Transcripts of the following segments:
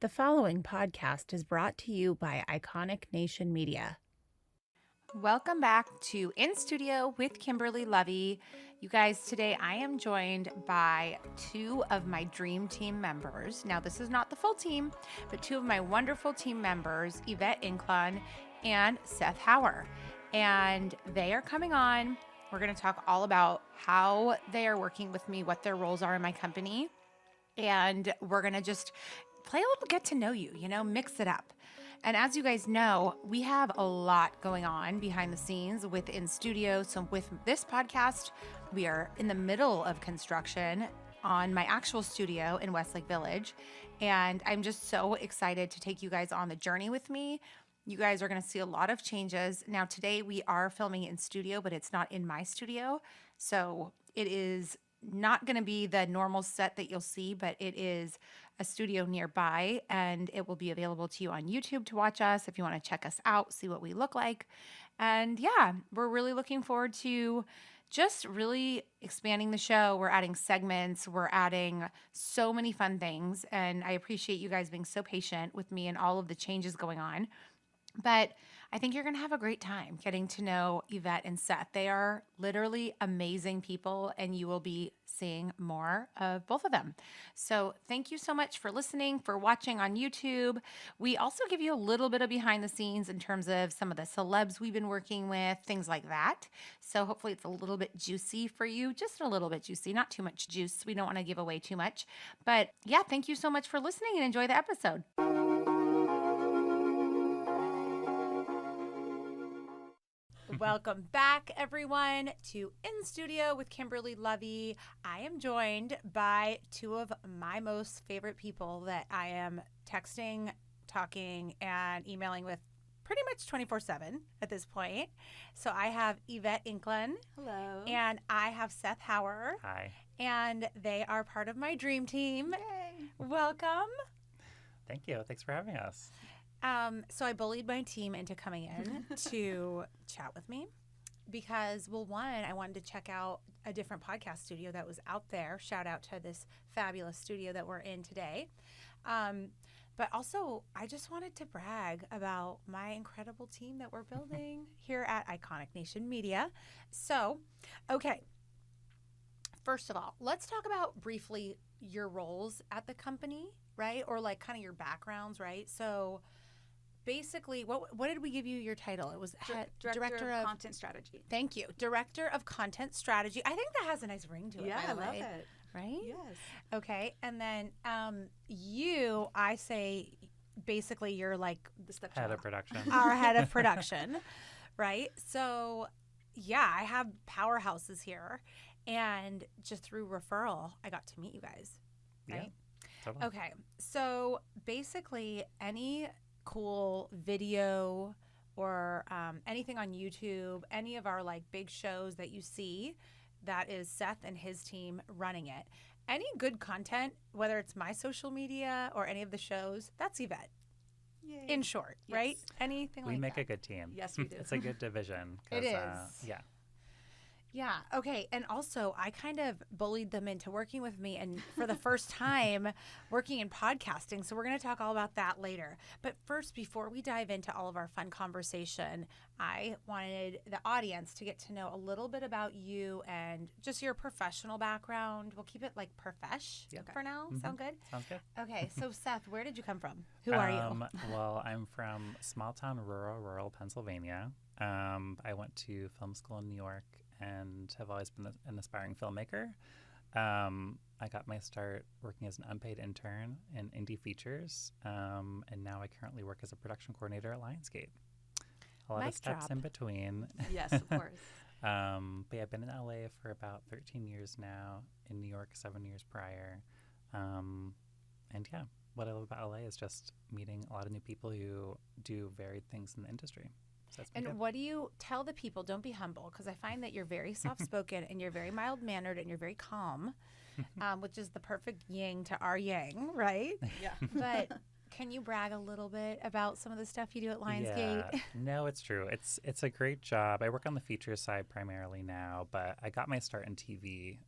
The following podcast is brought to you by Iconic Nation Media. Welcome back to In Studio with Kimberly Lovey. You guys, today I am joined by two of my dream team members. Now, this is not the full team, but two of my wonderful team members, Yvette Inclon and Seth Hauer. And they are coming on. We're going to talk all about how they are working with me, what their roles are in my company. And we're going to just play a little get to know you, mix it up. And as you guys know, we have a lot going on behind the scenes within studio. So with this podcast, we are in the middle of construction on my actual studio in Westlake Village. And I'm just so excited to take you guys on the journey with me. You guys are going to see a lot of changes. Now, today we are filming in studio, but it's not in my studio. So it is not going to be the normal set that you'll see, but it is a studio nearby, and it will be available to you on YouTube to watch us if you want to check us out, see what we look like. And yeah, we're really looking forward to just really expanding the show. We're adding segments, we're adding so many fun things, and I appreciate you guys being so patient with me and all of the changes going on. But I think you're going to have a great time getting to know Yvette and Seth. They are literally amazing people, and you will be seeing more of both of them. So thank you so much for listening, for watching on YouTube. We also give you a little bit of behind the scenes in terms of some of the celebs we've been working with, things like that. So hopefully it's a little bit juicy for you, just a little bit juicy, not too much juice. We don't want to give away too much. But yeah, thank you so much for listening and enjoy the episode. Welcome back, everyone, to In Studio with Kimberly Lovey. I am joined by two of my most favorite people that I am texting, talking, and emailing with pretty much 24/7 at this point. So I have Yvette Inclon. Hello. And I have Seth Hauer. Hi. And they are part of my dream team. Yay. Welcome. Thank you. Thanks for having us. So I bullied my team into coming in to chat with me because, well, one, I wanted to check out a different podcast studio that was out there. Shout out to this fabulous studio that we're in today. But also, I just wanted to brag about my incredible team that we're building here at Iconic Nation Media. So, okay. First of all, let's talk about briefly your roles at the company, right? Or like kind of your backgrounds, right? So basically, what did we give you your title? It was Director of Content Strategy. Thank you. Director of Content Strategy. I think that has a nice ring to it, Yeah, by the I love way. it. Right? Yes. Okay. And then I say basically you're like The step Head of production. our head of production, right? So yeah, I have powerhouses here. And just through referral, I got to meet you guys, right? Yeah, totally. Okay, so basically any cool video or anything on YouTube, any of our like big shows that you see, that is Seth and his team running it. Any good content, whether it's my social media or any of the shows, that's Yvette. Yay. In short, Yes. right? Anything We like make that. a good team. Yes, we do. It's a good division. It 'cause, is. Yeah. Yeah. Okay. And also, I kind of bullied them into working with me and for the first time working in podcasting. So we're going to talk all about that later. But first, before we dive into all of our fun conversation, I wanted the audience to get to know a little bit about you and just your professional background. We'll keep it like profesh Yep. for now. Mhm. Sound good? Sounds good. Okay. So Seth, where did you come from? Who are you? Well, I'm from small town rural Pennsylvania. I went to film school in New York and have always been an aspiring filmmaker. I got my start working as an unpaid intern in indie features, and now I currently work as a production coordinator at Lionsgate. A lot Mic of steps drop. in between. Yes, of course. But yeah, I've been in LA for about 13 years now, in New York 7 years prior. And yeah, what I love about LA is just meeting a lot of new people who do varied things in the industry. So that's been And good. what do you tell the people? Don't be humble, because I find that you're very soft-spoken and you're very mild-mannered and you're very calm, which is the perfect yin to our yang, right? Yeah. But can you brag a little bit about some of the stuff you do at Lionsgate? Yeah, no, it's true. It's a great job. I work on the feature side primarily now, but I got my start in TV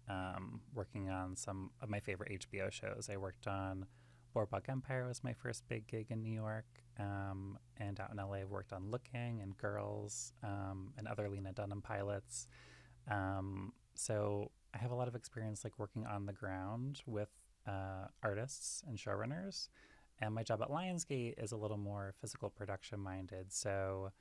working on some of my favorite HBO shows. I worked on Boardwalk Empire was my first big gig in New York. And out in LA, I've worked on Looking and Girls and other Lena Dunham pilots. So I have a lot of experience like working on the ground with artists and showrunners. And my job at Lionsgate is a little more physical production minded. So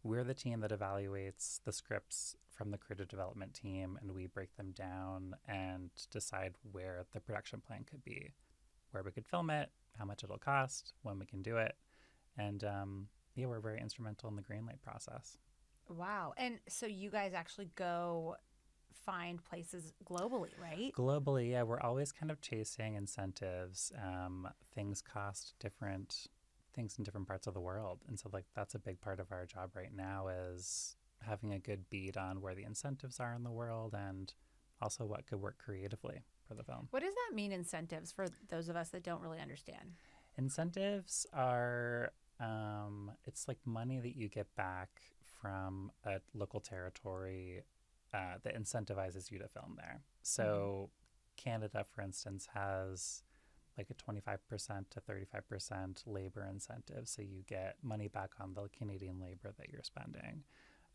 we're the team that evaluates the scripts from the creative development team, and we break them down and decide where the production plan could be, where we could film it, how much it'll cost, when we can do it. And yeah, we're very instrumental in the greenlight process. Wow. And so you guys actually go find places globally, right? Globally, yeah, we're always kind of chasing incentives. Things cost different things in different parts of the world. And so like that's a big part of our job right now is having a good beat on where the incentives are in the world and also what could work creatively for the film. What does that mean, incentives, for those of us that don't really understand? Incentives are, it's like money that you get back from a local territory that incentivizes you to film there. So Canada, for instance, has like a 25% to 35% labor incentive. So you get money back on the Canadian labor that you're spending.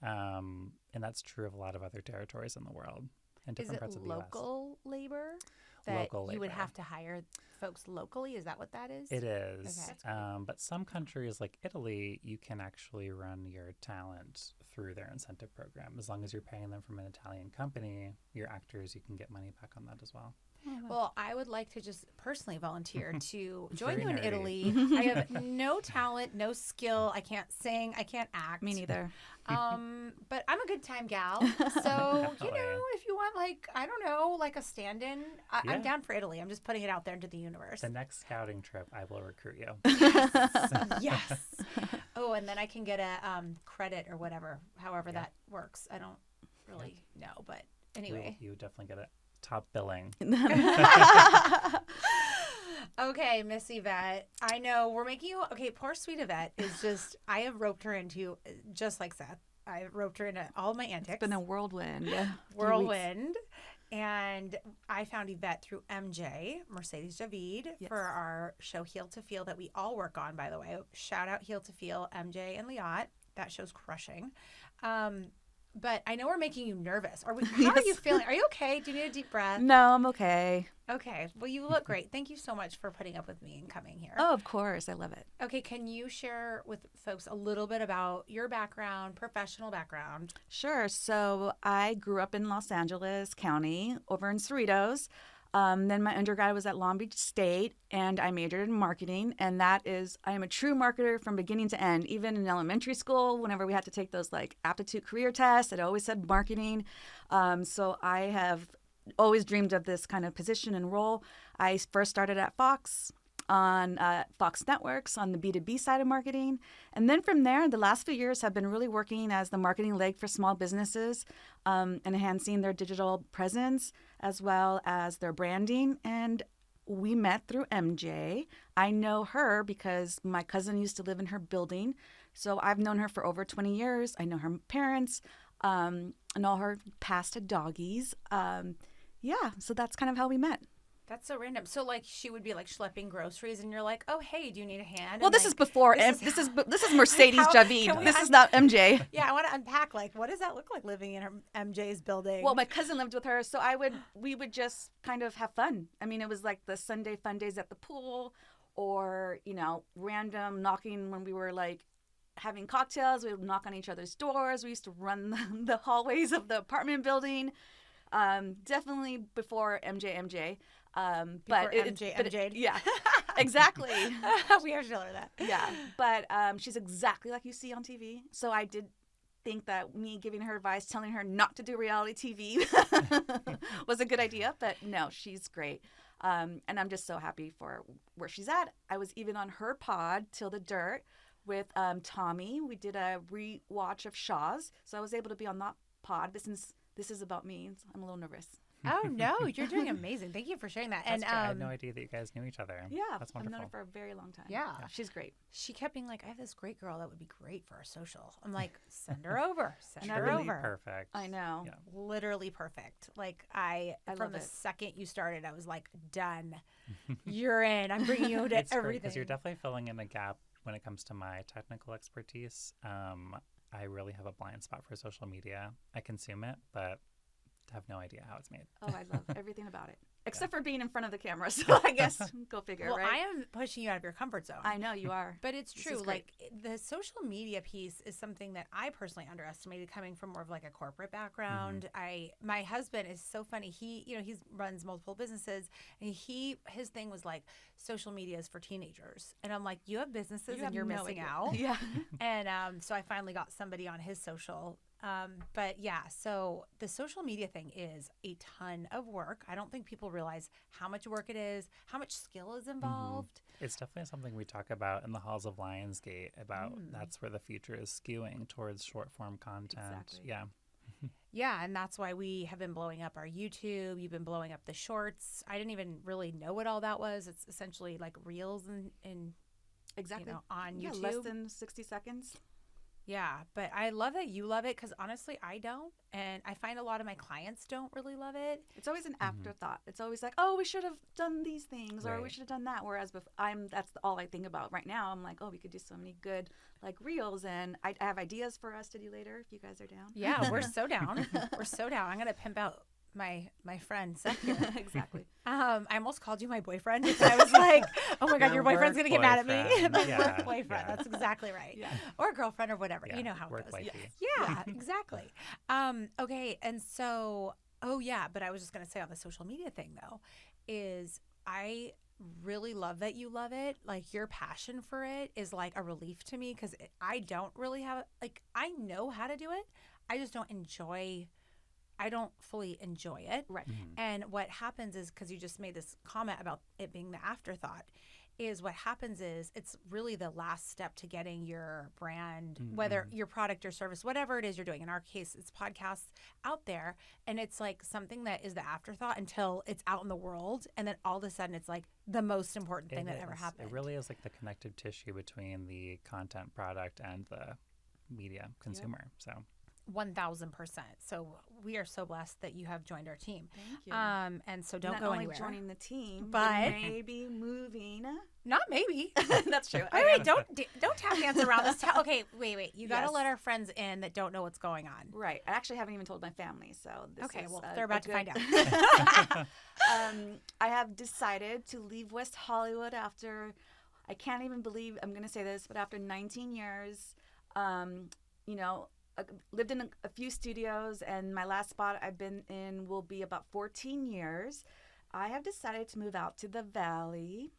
And that's true of a lot of other territories in the world and different parts of the US. Is it local labor that Local you would labor. have to hire folks locally? Is that what that is? It is. Okay. But some countries like Italy, you can actually run your talent through their incentive program. As long as you're paying them from an Italian company, your actors, you can get money back on that as well. Well, I would like to just personally volunteer to join Very you in nerdy. Italy. I have no talent, no skill. I can't sing. I can't act. Me neither. But I'm a good time gal. So, Definitely. if you want, like, I don't know, like a stand-in, Yeah. I'm down for Italy. I'm just putting it out there into the universe. The next scouting trip, I will recruit you. Yes. Oh, and then I can get a credit or whatever, however that works. I don't really know, but anyway. You would definitely get a top billing. Okay, Miss Yvette. I know we're making you okay. Poor sweet Yvette is just. I have roped her into just like Seth. I roped her into all my antics. It's been a whirlwind. whirlwind, and I found Yvette through MJ Mercedes Javid for our show Heel to Feel that we all work on. By the way, shout out Heel to Feel, MJ and Liat. That show's crushing. But I know we're making you nervous. How are you feeling? Are you okay? Do you need a deep breath? No, I'm okay. Okay. Well, you look great. Thank you so much for putting up with me and coming here. Oh, of course. I love it. Okay. Can you share with folks a little bit about your background, professional background? Sure. So I grew up in Los Angeles County over in Cerritos. Then my undergrad was at Long Beach State, and I majored in marketing. And I am a true marketer from beginning to end. Even in elementary school, whenever we had to take those like aptitude career tests, it always said marketing. So I have always dreamed of this kind of position and role. I first started at Fox on Fox Networks on the B2B side of marketing. And then from there, the last few years have been really working as the marketing leg for small businesses, enhancing their digital presence as well as their branding. And we met through MJ. I know her because my cousin used to live in her building. So I've known her for over 20 years. I know her parents and all her past doggies. So that's kind of how we met. That's so random. So, like, she would be like schlepping groceries, and you're like, "Oh, hey, do you need a hand?" Well, and, this like, is before. this This is Mercedes Javid. This is not MJ. Yeah, I want to unpack. Like, what does that look like living in her MJ's building? Well, my cousin lived with her, so we would just kind of have fun. I mean, it was like the Sunday fun days at the pool, or random knocking when we were like having cocktails. We would knock on each other's doors. We used to run the hallways of the apartment building. Definitely before MJ. But MJ. Yeah, exactly. We have to tell her that. Yeah, but she's exactly like you see on TV. So I did think that me giving her advice, telling her not to do reality TV was a good idea. But no, she's great. And I'm just so happy for where she's at. I was even on her pod, Till the Dirt, with Tommy. We did a rewatch of Shaw's. So I was able to be on that pod. This is about me. So I'm a little nervous. Oh no, you're doing amazing. Thank you for sharing that. That's And great. I had no idea that you guys knew each other. Yeah, That's I've known wonderful. her for a very long time. Yeah. She's great. she kept being like, I have this great girl that would be great for our social. I'm like, send her over. Send her Really over. perfect. I know. Yeah. Literally perfect. Like I love from the it. second you started, I was like, done. You're in. I'm bringing you to It's great everything. because you're definitely filling in a gap when it comes to my technical expertise. I really have a blind spot for social media. I consume it, but have no idea how it's made. Oh, I love everything about it. Except for being in front of the camera. So I guess go figure, well, right? I am pushing you out of your comfort zone. I know you are. But it's This true. is great. Like the social media piece is something that I personally underestimated coming from more of like a corporate background. My husband is so funny. He runs multiple businesses, and his thing was like social media is for teenagers. And I'm like, you have businesses and you're no missing idea. out. Yeah. And so I finally got somebody on his social. But yeah, so the social media thing is a ton of work. I don't think people realize how much work it is, how much skill is involved. It's definitely something we talk about in the halls of Lionsgate about that's where the future is skewing towards short form content. Exactly. Yeah. Yeah, and that's why we have been blowing up our YouTube. You've been blowing up the shorts. I didn't even really know what all that was. It's essentially like reels and Exactly. on Yeah, YouTube. less than 60 seconds. Yeah, but I love that you love it because honestly, I don't. And I find a lot of my clients don't really love it. It's always an afterthought. It's always like, oh, we should have done these things or we Right. should have done that. Whereas that's all I think about right now. I'm like, oh, we could do so many good like reels, and I have ideas for us to do later if you guys are down. Yeah, we're so down. We're so down. I'm going to pimp out my friend Seth here. Exactly. I almost called you my boyfriend because I was like, oh my God, your Your boyfriend's work going to get mad at me. boyfriend. My Yeah, work boyfriend. yeah. That's exactly right. Yeah. Or girlfriend or whatever. Yeah, You know how it work goes. wifey. Yeah, exactly. Okay. And so, oh yeah, but I was just going to say on the social media thing though, is I really love that you love it. Like your passion for it is like a relief to me because I don't really have, like, I know how to do it. I just I don't fully enjoy it. Right. And what happens is, because you just made this comment about it being the afterthought, is what happens is it's really the last step to getting your brand, whether your product or service, whatever it is you're doing. In our case, it's podcasts out there. And it's like something that is the afterthought until it's out in the world. And then all of a sudden it's like the most important thing that ever happened. It really is like the connective tissue between the content product and the media consumer. So 1,000%. So we are so blessed that you have joined our team. Thank you. And so don't Not go only anywhere. joining the team, But- maybe moving. Not maybe. That's true. Wait, don't tap dance around this. Okay, wait. You got to Yes. let our friends in that don't know what's going on. Right. I actually haven't even told my family, so this Okay, is well, a- they're about a to find good- out. I have decided to leave West Hollywood after, I can't even believe I'm going to say this, but after 19 years, lived in a few studios, and my last spot I've been in will be about 14 years. I have decided to move out to the Valley.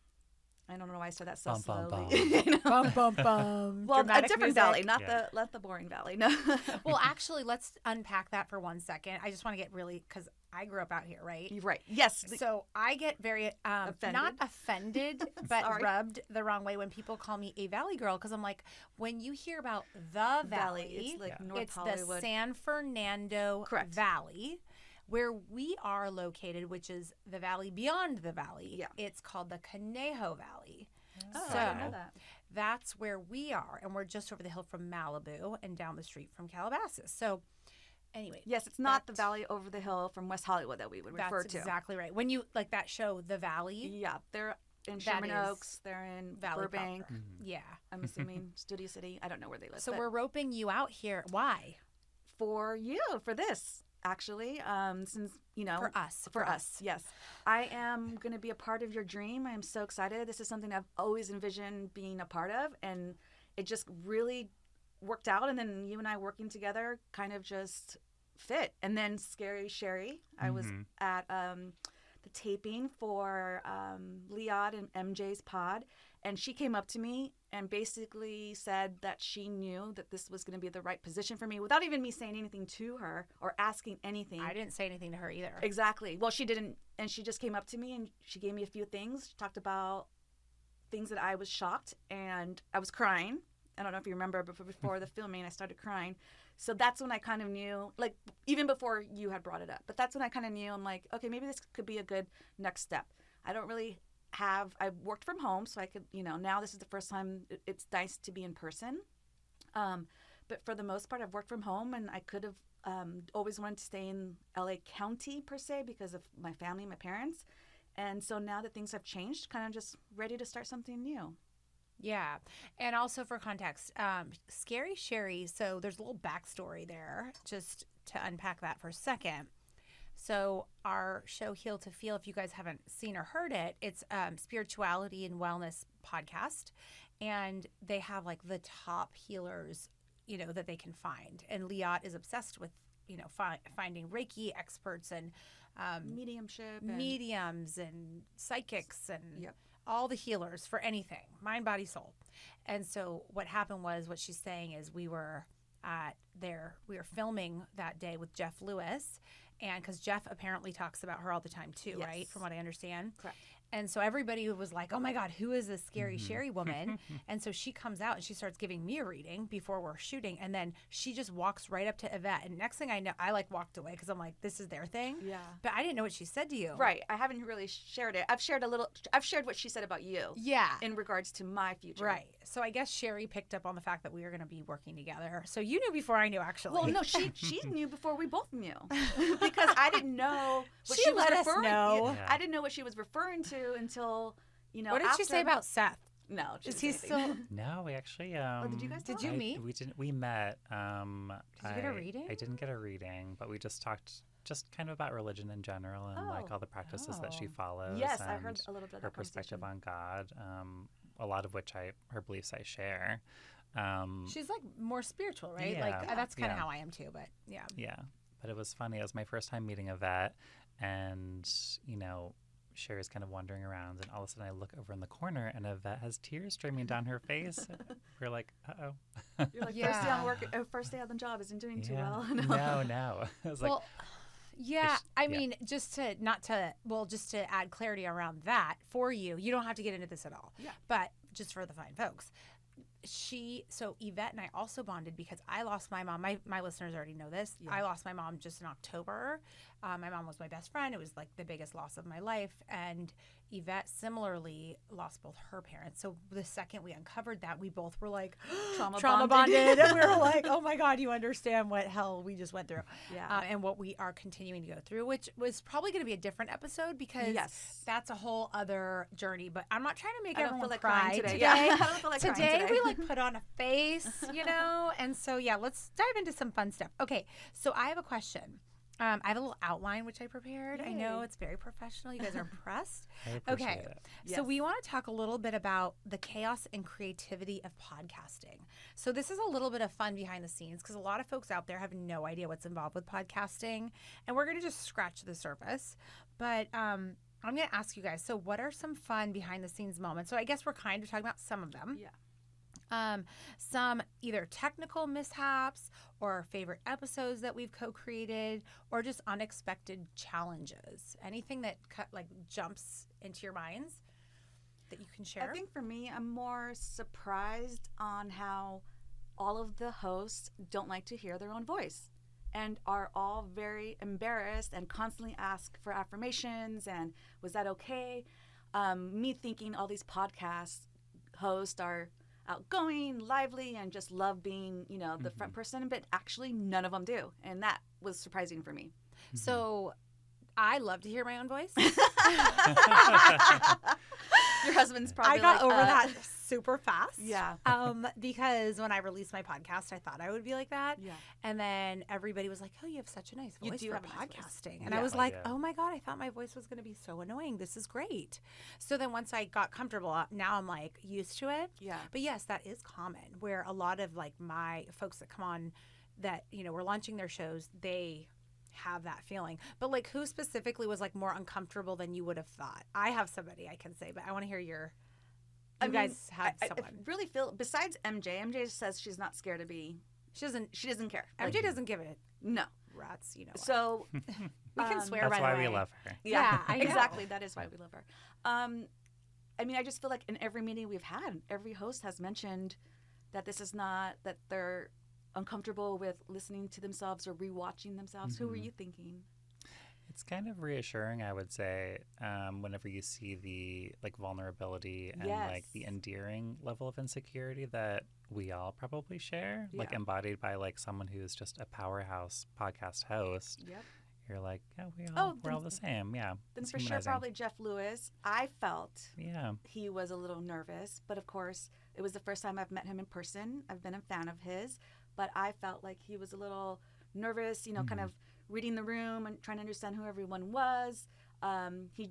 I don't know why I said that so Bum, bum, slowly. bum. Bum, bum, bum. Well, a Dramatic different music. valley, not Yeah. the boring valley. No. Well, actually, let's unpack that for 1 second. I just want to get really, because I grew up out here, right? You're right. Yes. So I get very, not Offended? offended, but Sorry. rubbed the wrong way when people call me a Valley girl. Because I'm like, when you hear about the Valley, It's like Yeah. North it's Hollywood. the San Fernando Correct. Valley, where we are located, which is the valley beyond the valley. Yeah. It's called the Conejo Valley. Oh, So- I didn't know that. That's where we are, and we're just over the hill from Malibu and down the street from Calabasas. So anyway, Yes, it's not the That- valley over the hill from West Hollywood that we would refer that's to. exactly right. When you, like that show, The Valley, Yeah, they're in That Sherman is Oaks. They're in Valley Burbank. proper. Yeah. I'm assuming Studio City. I don't know where they live. So but we're roping you out here. Why? for you for this actually. Since For us. For us, yes. I am going to be a part of your dream. I'm so excited. This is something I've always envisioned being a part of, and it just really worked out. And then you and I working together kind of just fit. And then Scary Sherry, I was at the taping for Leod and MJ's pod, and she came up to me and basically said that she knew that this was going to be the right position for me without even me saying anything to her or asking anything. I didn't say anything to her either. Exactly. Well, she didn't, and she just came up to me and she gave me a few things. She talked about things that I was shocked and I was crying. I don't know if you remember, but before the filming, I started crying. So that's when I kind of knew, like, even before you had brought it up, but that's when I kind of knew, I'm like, okay, maybe this could be a good next step. I don't really I worked from home, so I could, now this is the first time it's nice to be in person. But for the most part, I've worked from home, and I could have always wanted to stay in LA County per se because of my family, my parents. And so now that things have changed, kind of just ready to start something new. Yeah. And also for context, Scary Sherry, so there's a little backstory there, just to unpack that for a second. So our show Heal to Feel, if you guys haven't seen or heard it, it's spirituality and wellness podcast. And they have like the top healers, that they can find. And Liat is obsessed with, finding Reiki experts and mediumship. mediums and psychics and Yep. all the healers for anything, mind, body, soul. And so what happened was, what she's saying is we were filming that day with Jeff Lewis, and because Jeff apparently talks about her all the time too, Yes. right? From what I understand. Correct. And so everybody was like, oh my God, who is this Scary Sherry woman? And so she comes out and she starts giving me a reading before we're shooting. And then she just walks right up to Yvette. And next thing I know, I like walked away because I'm like, this is their thing. Yeah. But I didn't know what she said to you. Right. I haven't really shared it. I've shared what she said about you. Yeah. In regards to my future. Right. So I guess Sherry picked up on the fact that we were going to be working together. So you knew before I knew, actually. Well, no, she knew before we both knew because I didn't know what She she was let us referring. know. Yeah. I didn't know what she was referring to until What did she say about Seth? No, she Is didn't he say still? anything. No, we actually. Did you guys Did talk? you meet? We didn't. We met. Did you get a reading? I didn't get a reading, but we just talked, just kind of about religion in general and like Oh. all the practices that she Oh. follows. Yes, I and heard a little bit of her that perspective conversation. on God. A lot of which her beliefs I share. She's like more spiritual, right? Yeah. Like that's kind of Yeah. how I am too. But yeah. Yeah, but it was funny. It was my first time meeting Yvette, and Sherry's kind of wandering around, and all of a sudden I look over in the corner, and Yvette has tears streaming down her face. We're like, uh-oh. You're like Yeah. first day on the job isn't doing too Yeah. well. No. I was like, Well, yeah. It's- I yeah. mean, just to add clarity around that for you, you don't have to get into this at all. Yeah. But just for the fine folks. Yvette and I also bonded because I lost my mom. My listeners already know this. Yeah. I lost my mom just in October. My mom was my best friend. It was like the biggest loss of my life. And Yvette similarly lost both her parents. So the second we uncovered that, we both were like Trauma bonded. And we were like, oh my God, you understand what hell we just went through. Yeah. And what we are continuing to go through, which was probably going to be a different episode because Yes. that's a whole other journey. But I'm not trying to make I don't everyone feel like cry crying today. today. Yeah. I don't feel like crying Today today. we like put on a face, and so yeah, let's dive into some fun stuff. Okay, so I have a question. I have a little outline which I prepared. I know Yay. it's very professional. You guys are impressed. I appreciate Okay, it. so we want to talk a little bit about the chaos and creativity of podcasting. So this is a little bit of fun behind the scenes because a lot of folks out there have no idea what's involved with podcasting, and we're going to just scratch the surface. But I'm going to ask you guys, so what are some fun behind the scenes moments? So I guess we're kind of talking about some of them. Yeah. Some either technical mishaps or favorite episodes that we've co-created or just unexpected challenges. Anything that jumps into your minds that you can share? I think for me, I'm more surprised on how all of the hosts don't like to hear their own voice and are all very embarrassed and constantly ask for affirmations and was that okay? Me thinking all these podcast hosts are outgoing, lively, and just love being, the front person, but actually none of them do. And that was surprising for me. So I love to hear my own voice. Your husband's probably I got like, over that super fast. Yeah. Because when I released my podcast, I thought I would be like that. Yeah. And then everybody was like, oh, you have such a nice You voice do for have a nice voice. podcasting. And Yeah. I was Oh, like, yeah. oh my God, I thought my voice was going to be so annoying. This is great. So then once I got comfortable, now I'm like used to it. Yeah. But yes, that is common where a lot of like my folks that come on that, we're launching their shows, they have that feeling. But like who specifically was like more uncomfortable than you would have thought? I have somebody I can say, but I want to hear you guys had someone. I really feel, besides MJ says she's not scared to be, She doesn't care. MJ doesn't give it No. rats, what. So We can swear That's by the why way. we love her. Yeah, I know. exactly. That is why we love her. I just feel like in every meeting we've had, every host has mentioned that this is not that they're uncomfortable with listening to themselves or rewatching themselves? Who were you thinking? It's kind of reassuring, I would say, whenever you see the like vulnerability and like the Yes. endearing level of insecurity that we all probably share, like Yeah. embodied by like someone who's just a powerhouse podcast host. Yep. You're like, yeah, Oh, we're all the same. Yeah, Then it's for sure, humanizing. probably Jeff Lewis. I felt Yeah, he was a little nervous, but of course, it was the first time I've met him in person. I've been a fan of his, but I felt like he was a little nervous, kind of reading the room and trying to understand who everyone was. He,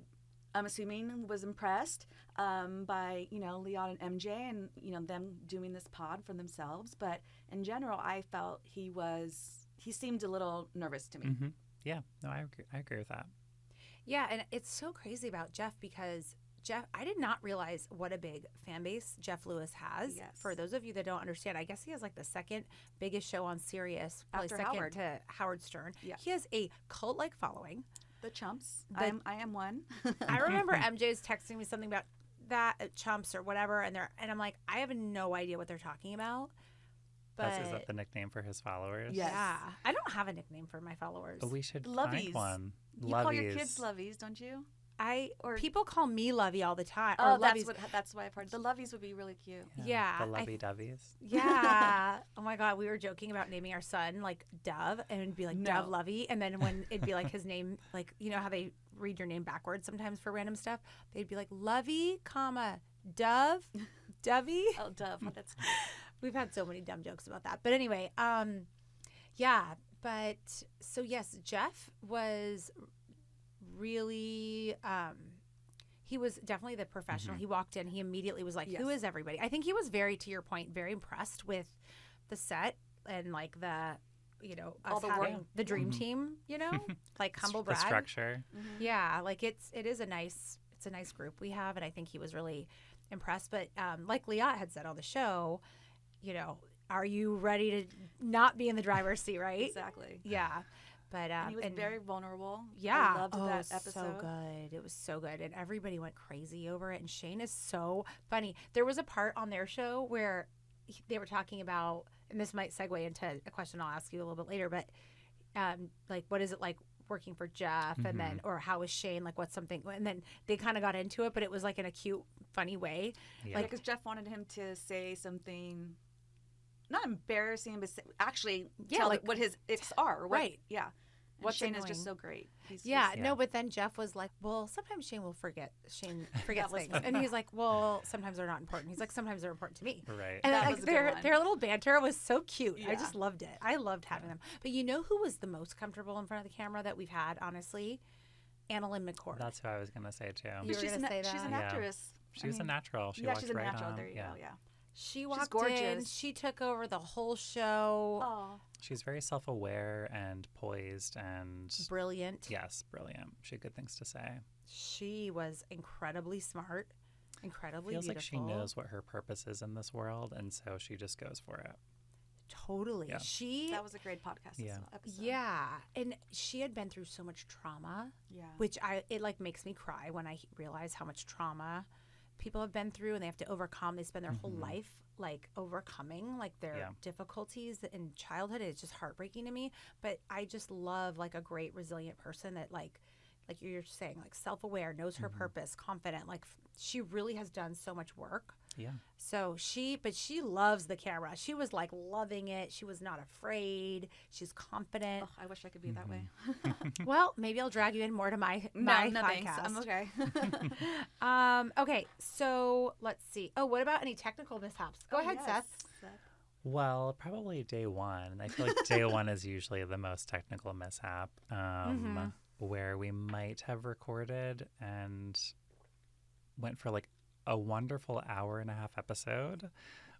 I'm assuming, was impressed by, Leon and MJ and, them doing this pod for themselves. But in general, I felt he seemed a little nervous to me. yeah. No, I agree with that. Yeah, and it's so crazy about Jeff because I did not realize what a big fan base Jeff Lewis has. Yes. For those of you that don't understand, I guess he has like the second biggest show on Sirius, probably After second Howard. to Howard Stern. Yeah. He has a cult-like following. The chumps. The- I am one. I remember MJ's texting me something about that chumps or whatever, and I'm like, I have no idea what they're talking about. But Is that the nickname for his followers? Yes. yeah, I don't have a nickname for my followers. But we should Lovies. find one. You call your kids Lovies, don't you? or- People call me Lovey all the time. Oh, or that's Lovies. that's what I've heard. The Lovies would be really cute. Yeah, The I- lovey-doveys. Yeah. Oh my God, we were joking about naming our son like Dove, and it'd be like No. Dove Lovey, and then when it'd be like his name, like how they read your name backwards sometimes for random stuff, they'd be like Lovey, comma Dove, Dovey. Oh, Dove. Oh, that's cute. We've had so many dumb jokes about that, but anyway, yeah. But so yes, Jeff was really. He was definitely the professional. He walked in. He immediately was like, "Who Yes. is everybody?" I think he was very, to your point, very impressed with the set and like the, All us the having work. the dream team. Like humble The brag. structure. Yeah, like it is a nice group we have, and I think he was really impressed. But like Liat had said on the show, are you ready to not be in the driver's seat? Right? Exactly. Yeah. But And he was very vulnerable. yeah. I loved it that was episode. so good. It was so good. And everybody went crazy over it. And Shane is so funny. There was a part on their show where they were talking about, and this might segue into a question I'll ask you a little bit later, but like, what is it like working for Jeff? And then, or how is Shane? Like, what's something? And then they kind of got into it, but it was like in a cute, funny way. Yeah. Like, because Jeff wanted him to say something, not embarrassing, but actually tell like- what his icks are. Or what, Right. Yeah. And What's Shane is just so annoying. great. He's Yeah, just- Yeah. no, but then Jeff was like, well, sometimes Shane forgets was things. funny. And he's like, well, sometimes they're not important. He's like, sometimes they're important to me. Right. And That like was a good their one. their little banter was so cute. I Yeah. just loved it. I loved having them. But you know who was the most comfortable in front of the camera that we've had, honestly? Annalyn McCord. That's who I was going to say, too. You were she's, gonna say she's an that? Yeah. actress. She was a natural. She yeah, walked she's a right natural. on. There you go. Yeah. She walked in. gorgeous. She took over the whole show. Oh, She's very self-aware and poised and, Brilliant. yes, brilliant. She had good things to say. She was incredibly smart, incredibly Feels like beautiful. she knows what her purpose is in this world, and so she just goes for it. Totally. Yeah. She that was a great podcast. Yeah. Episode. yeah, and she had been through so much trauma. Yeah. Which it like makes me cry when I realize how much trauma people have been through and they have to overcome. They spend their whole life like overcoming like their Yeah. difficulties in childhood. It's just heartbreaking to me. But I just love like a great resilient person that like you're saying, like self-aware, knows her purpose, confident. Like she really has done so much work. Yeah. So she loves the camera. She was like loving it. She was not afraid. She's confident. Oh, I wish I could be that way. Well, maybe I'll drag you in more to my no, podcast. thanks. I'm okay. Okay, so let's see. Oh, what about any technical mishaps? Go ahead, Yes. Seth. Well, probably day one. I feel like day one is usually the most technical mishap, where we might have recorded and went for like a wonderful hour and a half episode.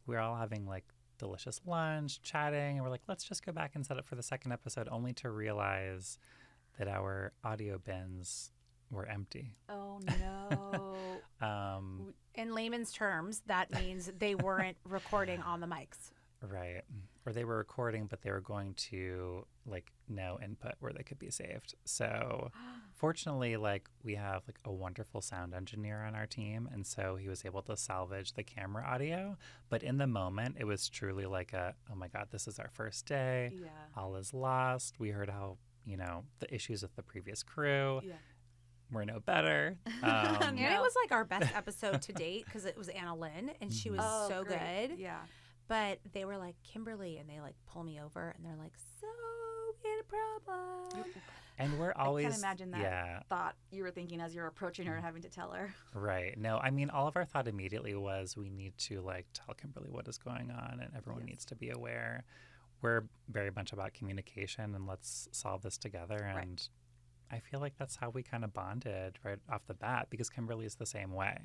We were all having like delicious lunch, chatting, and we're like, let's just go back and set it for the second episode, only to realize that our audio bins were empty. Oh no. In layman's terms, that means they weren't recording on the mics. Right. Or they were recording, but they were going to like no input where they could be saved. So fortunately, like we have like a wonderful sound engineer on our team. And so he was able to salvage the camera audio. But in the moment, it was truly like oh my God, this is our first day. Yeah. All is lost. We heard how, the issues with the previous crew. Yeah. We're no better. And it was like our best episode to date because it was Anna Lynn and she was so great. good. Yeah. But they were like, Kimberly, and they like pull me over and they're like, so we had a problem. And we're always. I can't imagine that thought you were thinking as you were approaching her and having to tell her. Right. No, I mean, all of our thought immediately was we need to like tell Kimberly what is going on and everyone needs to be aware. We're very much about communication and let's solve this together. And I feel like that's how we kind of bonded right off the bat because Kimberly is the same way.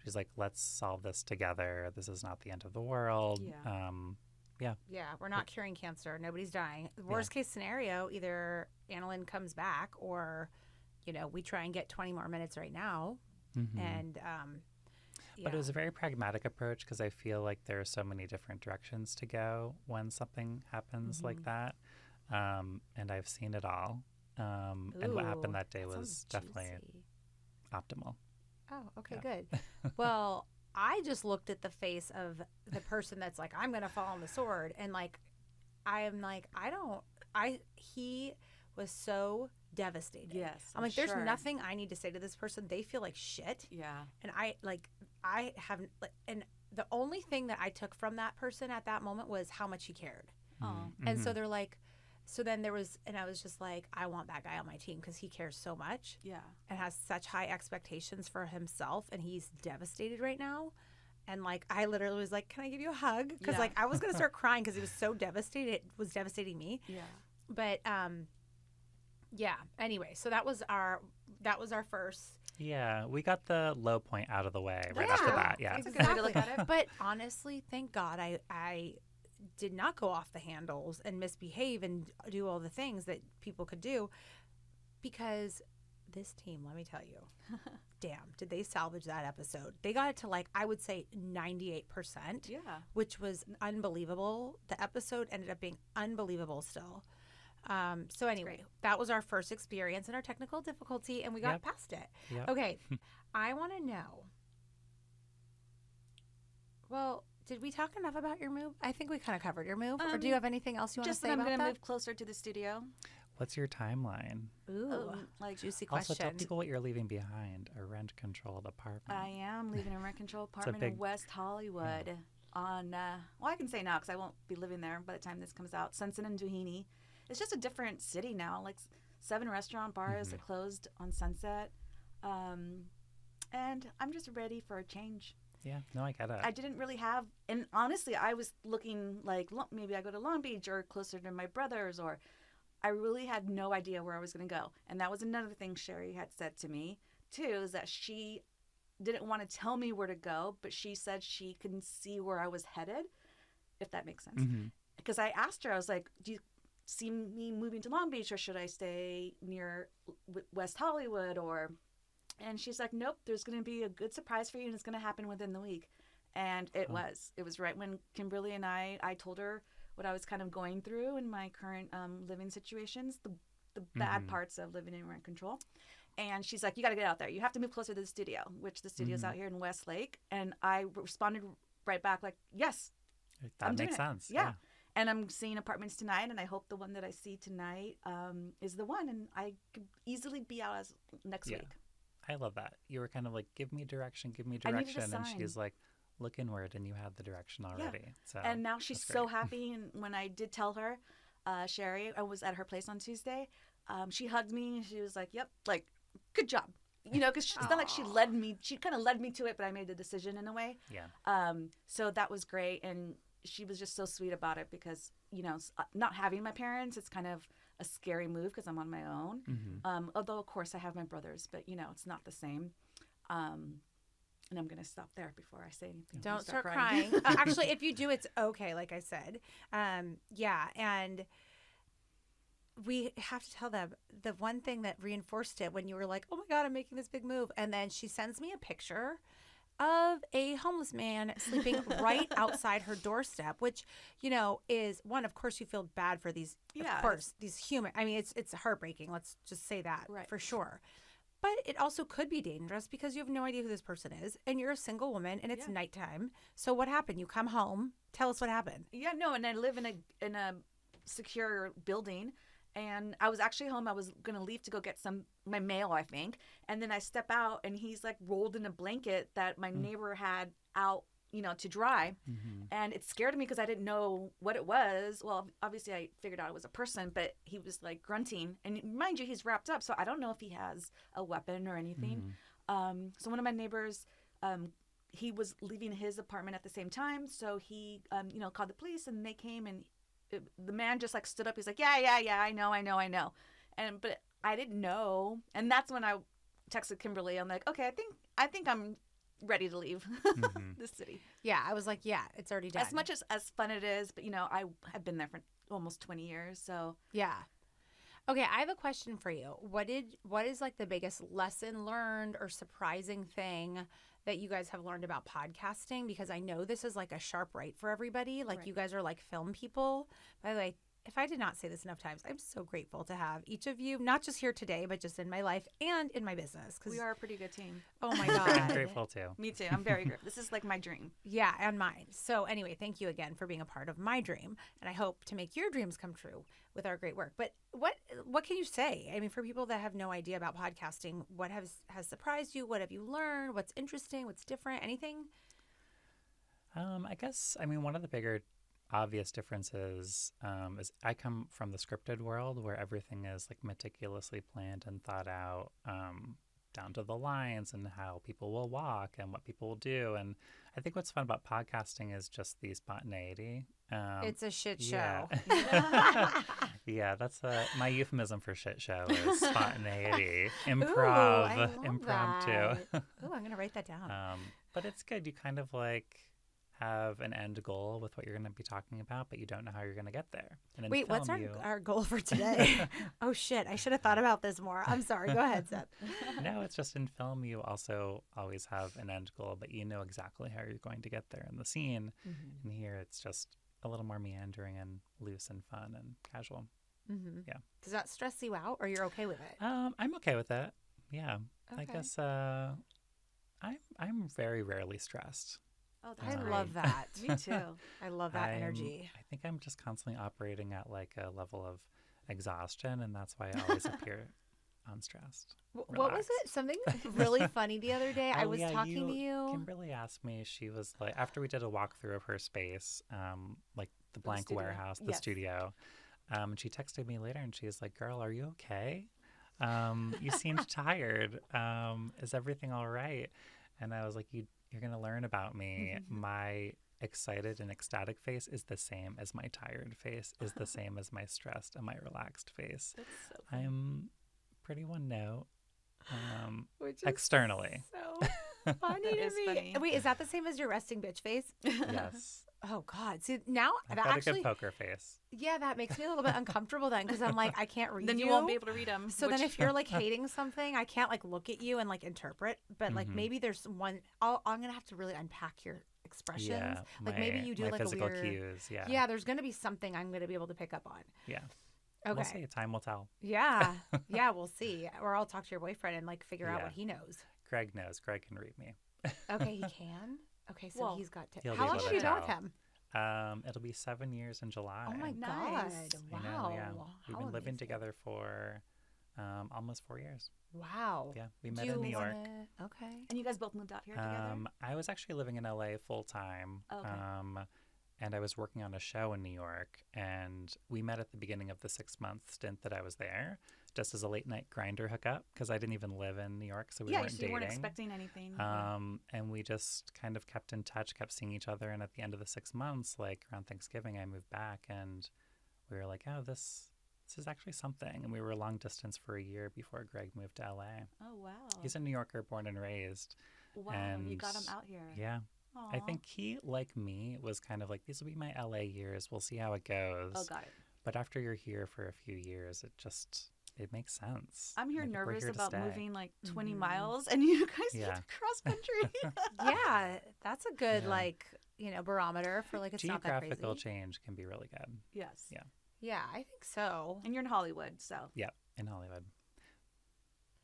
She's like, let's solve this together. This is not the end of the world. Yeah. Yeah, we're not curing cancer. Nobody's dying. The worst case scenario, either Annalyn comes back or, we try and get 20 more minutes right now. Mm-hmm. And, But it was a very pragmatic approach because I feel like there are so many different directions to go when something happens like that. And I've seen it all. And what happened that day was definitely optimal. Oh, okay, good. Well, I just looked at the face of the person that's like, I'm going to fall on the sword. And like, I am like, he was so devastated. Yes. I'm like, there's nothing I need to say to this person. They feel like shit. Yeah. And I haven't, and the only thing that I took from that person at that moment was how much he cared. Mm-hmm. And so they're like, so then there was, and I was just like, I want that guy on my team because he cares so much. Yeah. And has such high expectations for himself. And he's devastated right now. And like, I literally was like, can I give you a hug? Because like, I was going to start crying because he was so devastated. It was devastating me. Yeah. But, yeah. Anyway, so that was our first. Yeah, we got the low point out of the way right Yeah. off the bat. Yeah. That's a good way to look at it. But honestly, thank God I did not go off the handles and misbehave and do all the things that people could do because this team, let me tell you, damn, did they salvage that episode. They got it to like, I would say 98%, which was unbelievable. The episode ended up being unbelievable still. So anyway, that was our first experience in our technical difficulty and we got past it. Yep. Okay, I want to know, well, did we talk enough about your move? I think we kind of covered your move. Or do you have anything else you want to say about that? Just that I'm going to move closer to the studio. What's your timeline? Ooh, like juicy question. Also, tell people what you're leaving behind, a rent-controlled apartment. I am leaving a rent-controlled apartment in West Hollywood on, well, I can say now because I won't be living there by the time this comes out, Sunset and Doheny. It's just a different city now, like 7 restaurant bars that closed on Sunset. And I'm just ready for a change. Yeah, no, I get it. I didn't really have, and honestly, I was looking like maybe I go to Long Beach or closer to my brother's, or I really had no idea where I was going to go. And that was another thing Sherry had said to me, too, is that she didn't want to tell me where to go, but she said she can see where I was headed, if that makes sense. Because I asked her, I was like, do you see me moving to Long Beach or should I stay near West Hollywood or... And she's like, nope, there's going to be a good surprise for you and it's going to happen within the week. And it was. It was right when Kimberly and I told her what I was kind of going through in my current living situations, the bad parts of living in rent control. And she's like, you got to get out there. You have to move closer to the studio, which the studio's out here in Westlake. And I responded right back like, yes, that makes sense. Yeah. And I'm seeing apartments tonight, and I hope the one that I see tonight is the one. And I could easily be out as next week. I love that. You were kind of like, give me direction. And she's like, look inward, and you had the direction already. Yeah. So and now she's so happy. And when I did tell her, Sherry, I was at her place on Tuesday, she hugged me and she was like, yep, like, good job. You know, because it's not like she kind of led me to it, but I made the decision in a way. Yeah. So that was great. And she was just so sweet about it because, you know, not having my parents, it's kind of a scary move because I'm on my own. Although, of course, I have my brothers, but, you know, it's not the same. And I'm going to stop there before I say anything. Don't start crying. Actually, if you do, it's okay, like I said. Yeah, and we have to tell them the one thing that reinforced it when you were like, oh, my God, I'm making this big move. And then she sends me a picture of a homeless man sleeping right outside her doorstep, which, is one, of course you feel bad for these, Yeah, of course, these human, I mean, it's heartbreaking. Let's just say that Right. for sure. But it also could be dangerous because you have no idea who this person is and you're a single woman and it's Yeah. nighttime. So what happened? You come home. Tell us what happened. Yeah, no, and I live in a secure building, and I was actually home. I was gonna leave to go get my mail, I think, and then I step out, and he's like rolled in a blanket that my neighbor had out, to dry, and it scared me because I didn't know what it was. Well, obviously I figured out it was a person, but he was like grunting, and mind you, he's wrapped up, so I don't know if he has a weapon or anything. So one of my neighbors, he was leaving his apartment at the same time, so he called the police, and they came, and the man just like stood up. He's like, yeah, I know, but I didn't know, and that's when I texted Kimberly. I'm like, okay, I think I'm ready to leave the city. Yeah, I was like, yeah, it's already done. As much as fun it is, but I have been there for almost 20 years, so Yeah. Okay, I have a question for you. What is like the biggest lesson learned or surprising thing that you guys have learned about podcasting? Because I know this is like a sharp right for everybody. Like Right. you guys are like film people. By the way, if I did not say this enough times, I'm so grateful to have each of you, not just here today, but just in my life and in my business. we are a pretty good team. Oh my I'm God. grateful too. Me too. I'm very grateful. This is like my dream. Yeah, and mine. So anyway, thank you again for being a part of my dream, and I hope to make your dreams come true with our great work. But what can you say? I mean, for people that have no idea about podcasting, what has surprised you? What have you learned? What's interesting? What's different? Anything? I guess, one of the bigger obvious differences is I come from the scripted world where everything is like meticulously planned and thought out, down to the lines and how people will walk and what people will do. And I think what's fun about podcasting is just the spontaneity. It's a shit yeah. show. Yeah, that's my euphemism for shit show is spontaneity, Ooh, improv, I love impromptu. that. Ooh, I'm going to write that down. But it's good. You kind of like have an end goal with what you're going to be talking about, but you don't know how you're going to get there. And in Wait, what's film, our goal for today? Oh, shit. I should have thought about this more. I'm sorry. Go ahead, Seth. No, it's just in film, you also always have an end goal, but you know exactly how you're going to get there in the scene. And here it's just a little more meandering and loose and fun and casual. Yeah. Does that stress you out or you're okay with it? I'm okay with it. Yeah. I Okay. guess I'm very rarely stressed. Oh, I that's great. love that. Me too. I love that I'm- energy. I think I'm just constantly operating at like a level of exhaustion, and that's why I always appear unstressed. What was Relax. it? Something really funny the other day. I Oh, was yeah, talking to you. Kimberly asked me, she was like, after we did a walkthrough of her space, like the blank studio. warehouse, the Yes. studio, and she texted me later and she's like, girl, are you okay? You seemed tired. Is everything all right? And I was like, you're going to learn about me. My excited and ecstatic face is the same as my tired face, is the same as my stressed and my relaxed face. That's so funny. I'm pretty one note. Which is Externally. so funny That to is me. funny. Wait, is that the same as your resting bitch face? Yes. Oh God! See now I've that got a actually, good poker face. yeah, that makes me a little bit uncomfortable then because I'm like I can't read Then you won't be able to read them. So then if you're like hating something, I can't like look at you and like interpret. But like maybe there's one. I'm gonna have to really unpack your expressions. Yeah, like maybe you do my like a physical weird. cues. Yeah. Yeah, there's gonna be something I'm gonna be able to pick up on. Yeah. Okay. We'll see. Time will tell. Yeah. Yeah, we'll see. Or I'll talk to your boyfriend and like figure out Yeah. what he knows. Greg knows. Greg can read me. Okay, he can. Okay, so Well, he's got to. he'll How be long able have to you been with tell. him? It'll be 7 years in July. Oh my Nice. God! I Wow. know, yeah. We've How been living amazing. together for almost 4 years. Wow. Yeah, we Do met you in New York. wanna- Okay. And you guys both moved out here together? I was actually living in LA full time. Okay. And I was working on a show in New York, and we met at the beginning of the 6-month stint that I was there, just as a late night grinder hookup because I didn't even live in New York, so we yeah, weren't so dating. you weren't expecting anything. And we just kind of kept in touch, kept seeing each other, and at the end of the 6 months, like around Thanksgiving, I moved back, and we were like, oh, this is actually something. And we were long distance for a year before Greg moved to LA. Oh, wow. He's a New Yorker, born and raised. Wow, you got him and- out here. Yeah. I Aw. think he, like me, was kind of like, these will be my LA years. We'll see how it goes. Oh, got it. But after you're here for a few years, it makes sense. I'm here Like, we're nervous here to about stay. moving like 20 miles, and you guys Yeah. get to cross country. Yeah, that's a good Yeah. barometer for like it's not that Geographical crazy. change can be really good. Yes. Yeah. Yeah, I think so. And you're in Hollywood, so. Yeah, in Hollywood,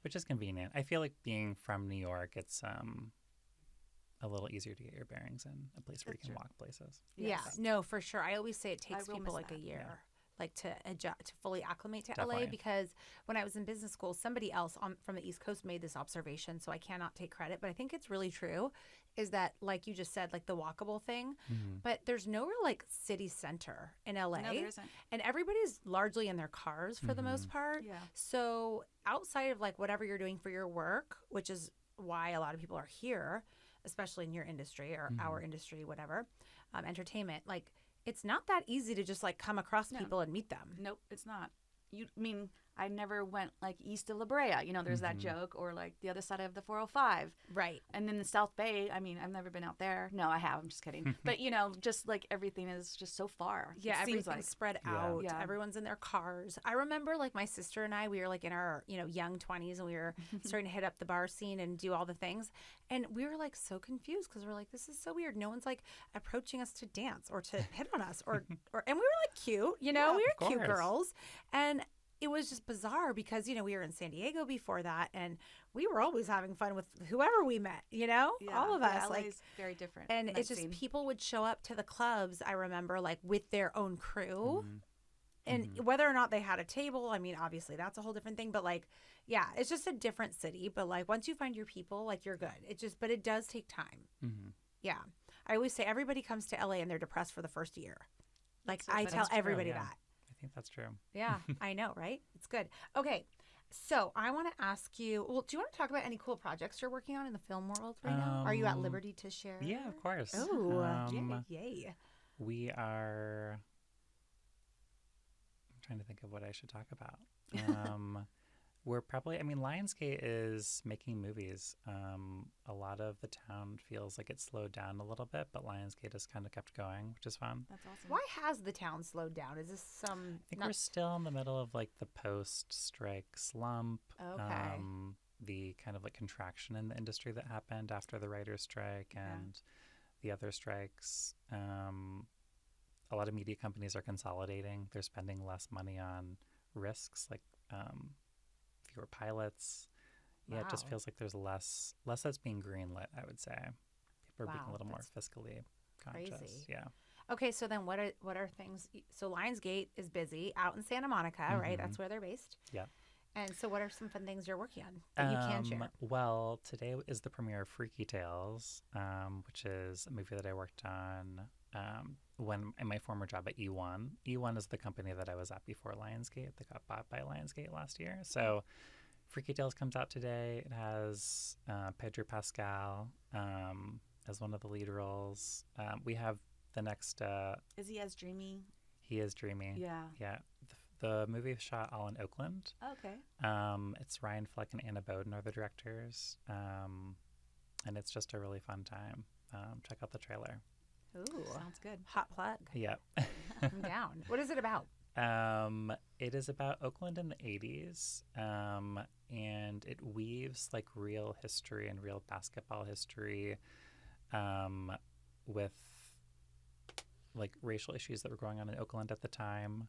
which is convenient. I feel like being from New York, it's a little easier to get your bearings in a place where That's you can true. walk places. Yeah, Yes. no, for sure. I always say it takes will people miss like a that. year, Yeah. like to adjust, to fully acclimate to Definitely. LA. Because when I was in business school, somebody else from the East Coast made this observation, so I cannot take credit, but I think it's really true. Is that like you just said, like the walkable thing? Mhm. But there's no real like city center in LA, No, there isn't. and everybody's largely in their cars for the most part. Yeah. So outside of like whatever you're doing for your work, which is why a lot of people are here, especially in your industry or our industry, whatever, entertainment, like it's not that easy to just like come across No. people and meet them. Nope, it's not. I never went like east of La Brea. There's that joke, or like the other side of the 405. Right. And then the South Bay, I've never been out there. No, I have. I'm just kidding. But, just like everything is just so far. Yeah, it seems everything's like. spread Yeah. out. Yeah. Everyone's in their cars. I remember like my sister and I, we were like in our, young 20s, and we were starting to hit up the bar scene and do all the things. And we were like so confused because we're like, this is so weird. No one's like approaching us to dance or to hit on us or and we were like cute, we were of cute course. girls. And it was just bizarre because, we were in San Diego before that, and we were always having fun with whoever we met, all of us. LA Like, is very different. and in that it's just scene. people would show up to the clubs, I remember, like with their own crew. Mhm. And whether or not they had a table, obviously that's a whole different thing. But like, yeah, it's just a different city. But like, once you find your people, like you're good. But it does take time. Mhm. Yeah. I always say everybody comes to LA and they're depressed for the first year. Like So I funny. tell That's true, everybody yeah. that. I think that's true. Yeah, I know, right? It's good. Okay. So I want to ask you, well, do you want to talk about any cool projects you're working on in the film world right now? Are you at liberty to share? Yeah, of course. Oh, yay. We are. I'm trying to think of what I should talk about. We're probably, Lionsgate is making movies. A lot of the town feels like it slowed down a little bit, but Lionsgate has kind of kept going, which is fun. That's awesome. Why has the town slowed down? Is this some... I think we're still in the middle of like the post-strike slump. Okay. The kind of like contraction in the industry that happened after the writer's strike and the other strikes. A lot of media companies are consolidating. They're spending less money on risks, like fewer pilots. Yeah, it just Wow. feels like there's less that's being greenlit, I would say. People are being Wow, a little more that's fiscally conscious. crazy. Yeah. Okay, so then what are things? So Lionsgate is busy out in Santa Monica, right? That's where they're based. Yeah. And so what are some fun things you're working on that you can share? Well, today is the premiere of Freaky Tales, which is a movie that I worked on when in my former job at E1. E1 is the company that I was at before Lionsgate that got bought by Lionsgate last year. So Freaky Tales comes out today. It has Pedro Pascal as one of the lead roles. We have the next... Is he as dreamy? He is dreamy. Yeah. Yeah. The movie is shot all in Oakland. Okay. It's Ryan Fleck and Anna Boden are the directors. And it's just a really fun time. Check out the trailer. Ooh, Sounds good. hot plug. Yep. I'm down. What is it about? It is about Oakland in the 80s. And it weaves like real history and real basketball history with like racial issues that were going on in Oakland at the time.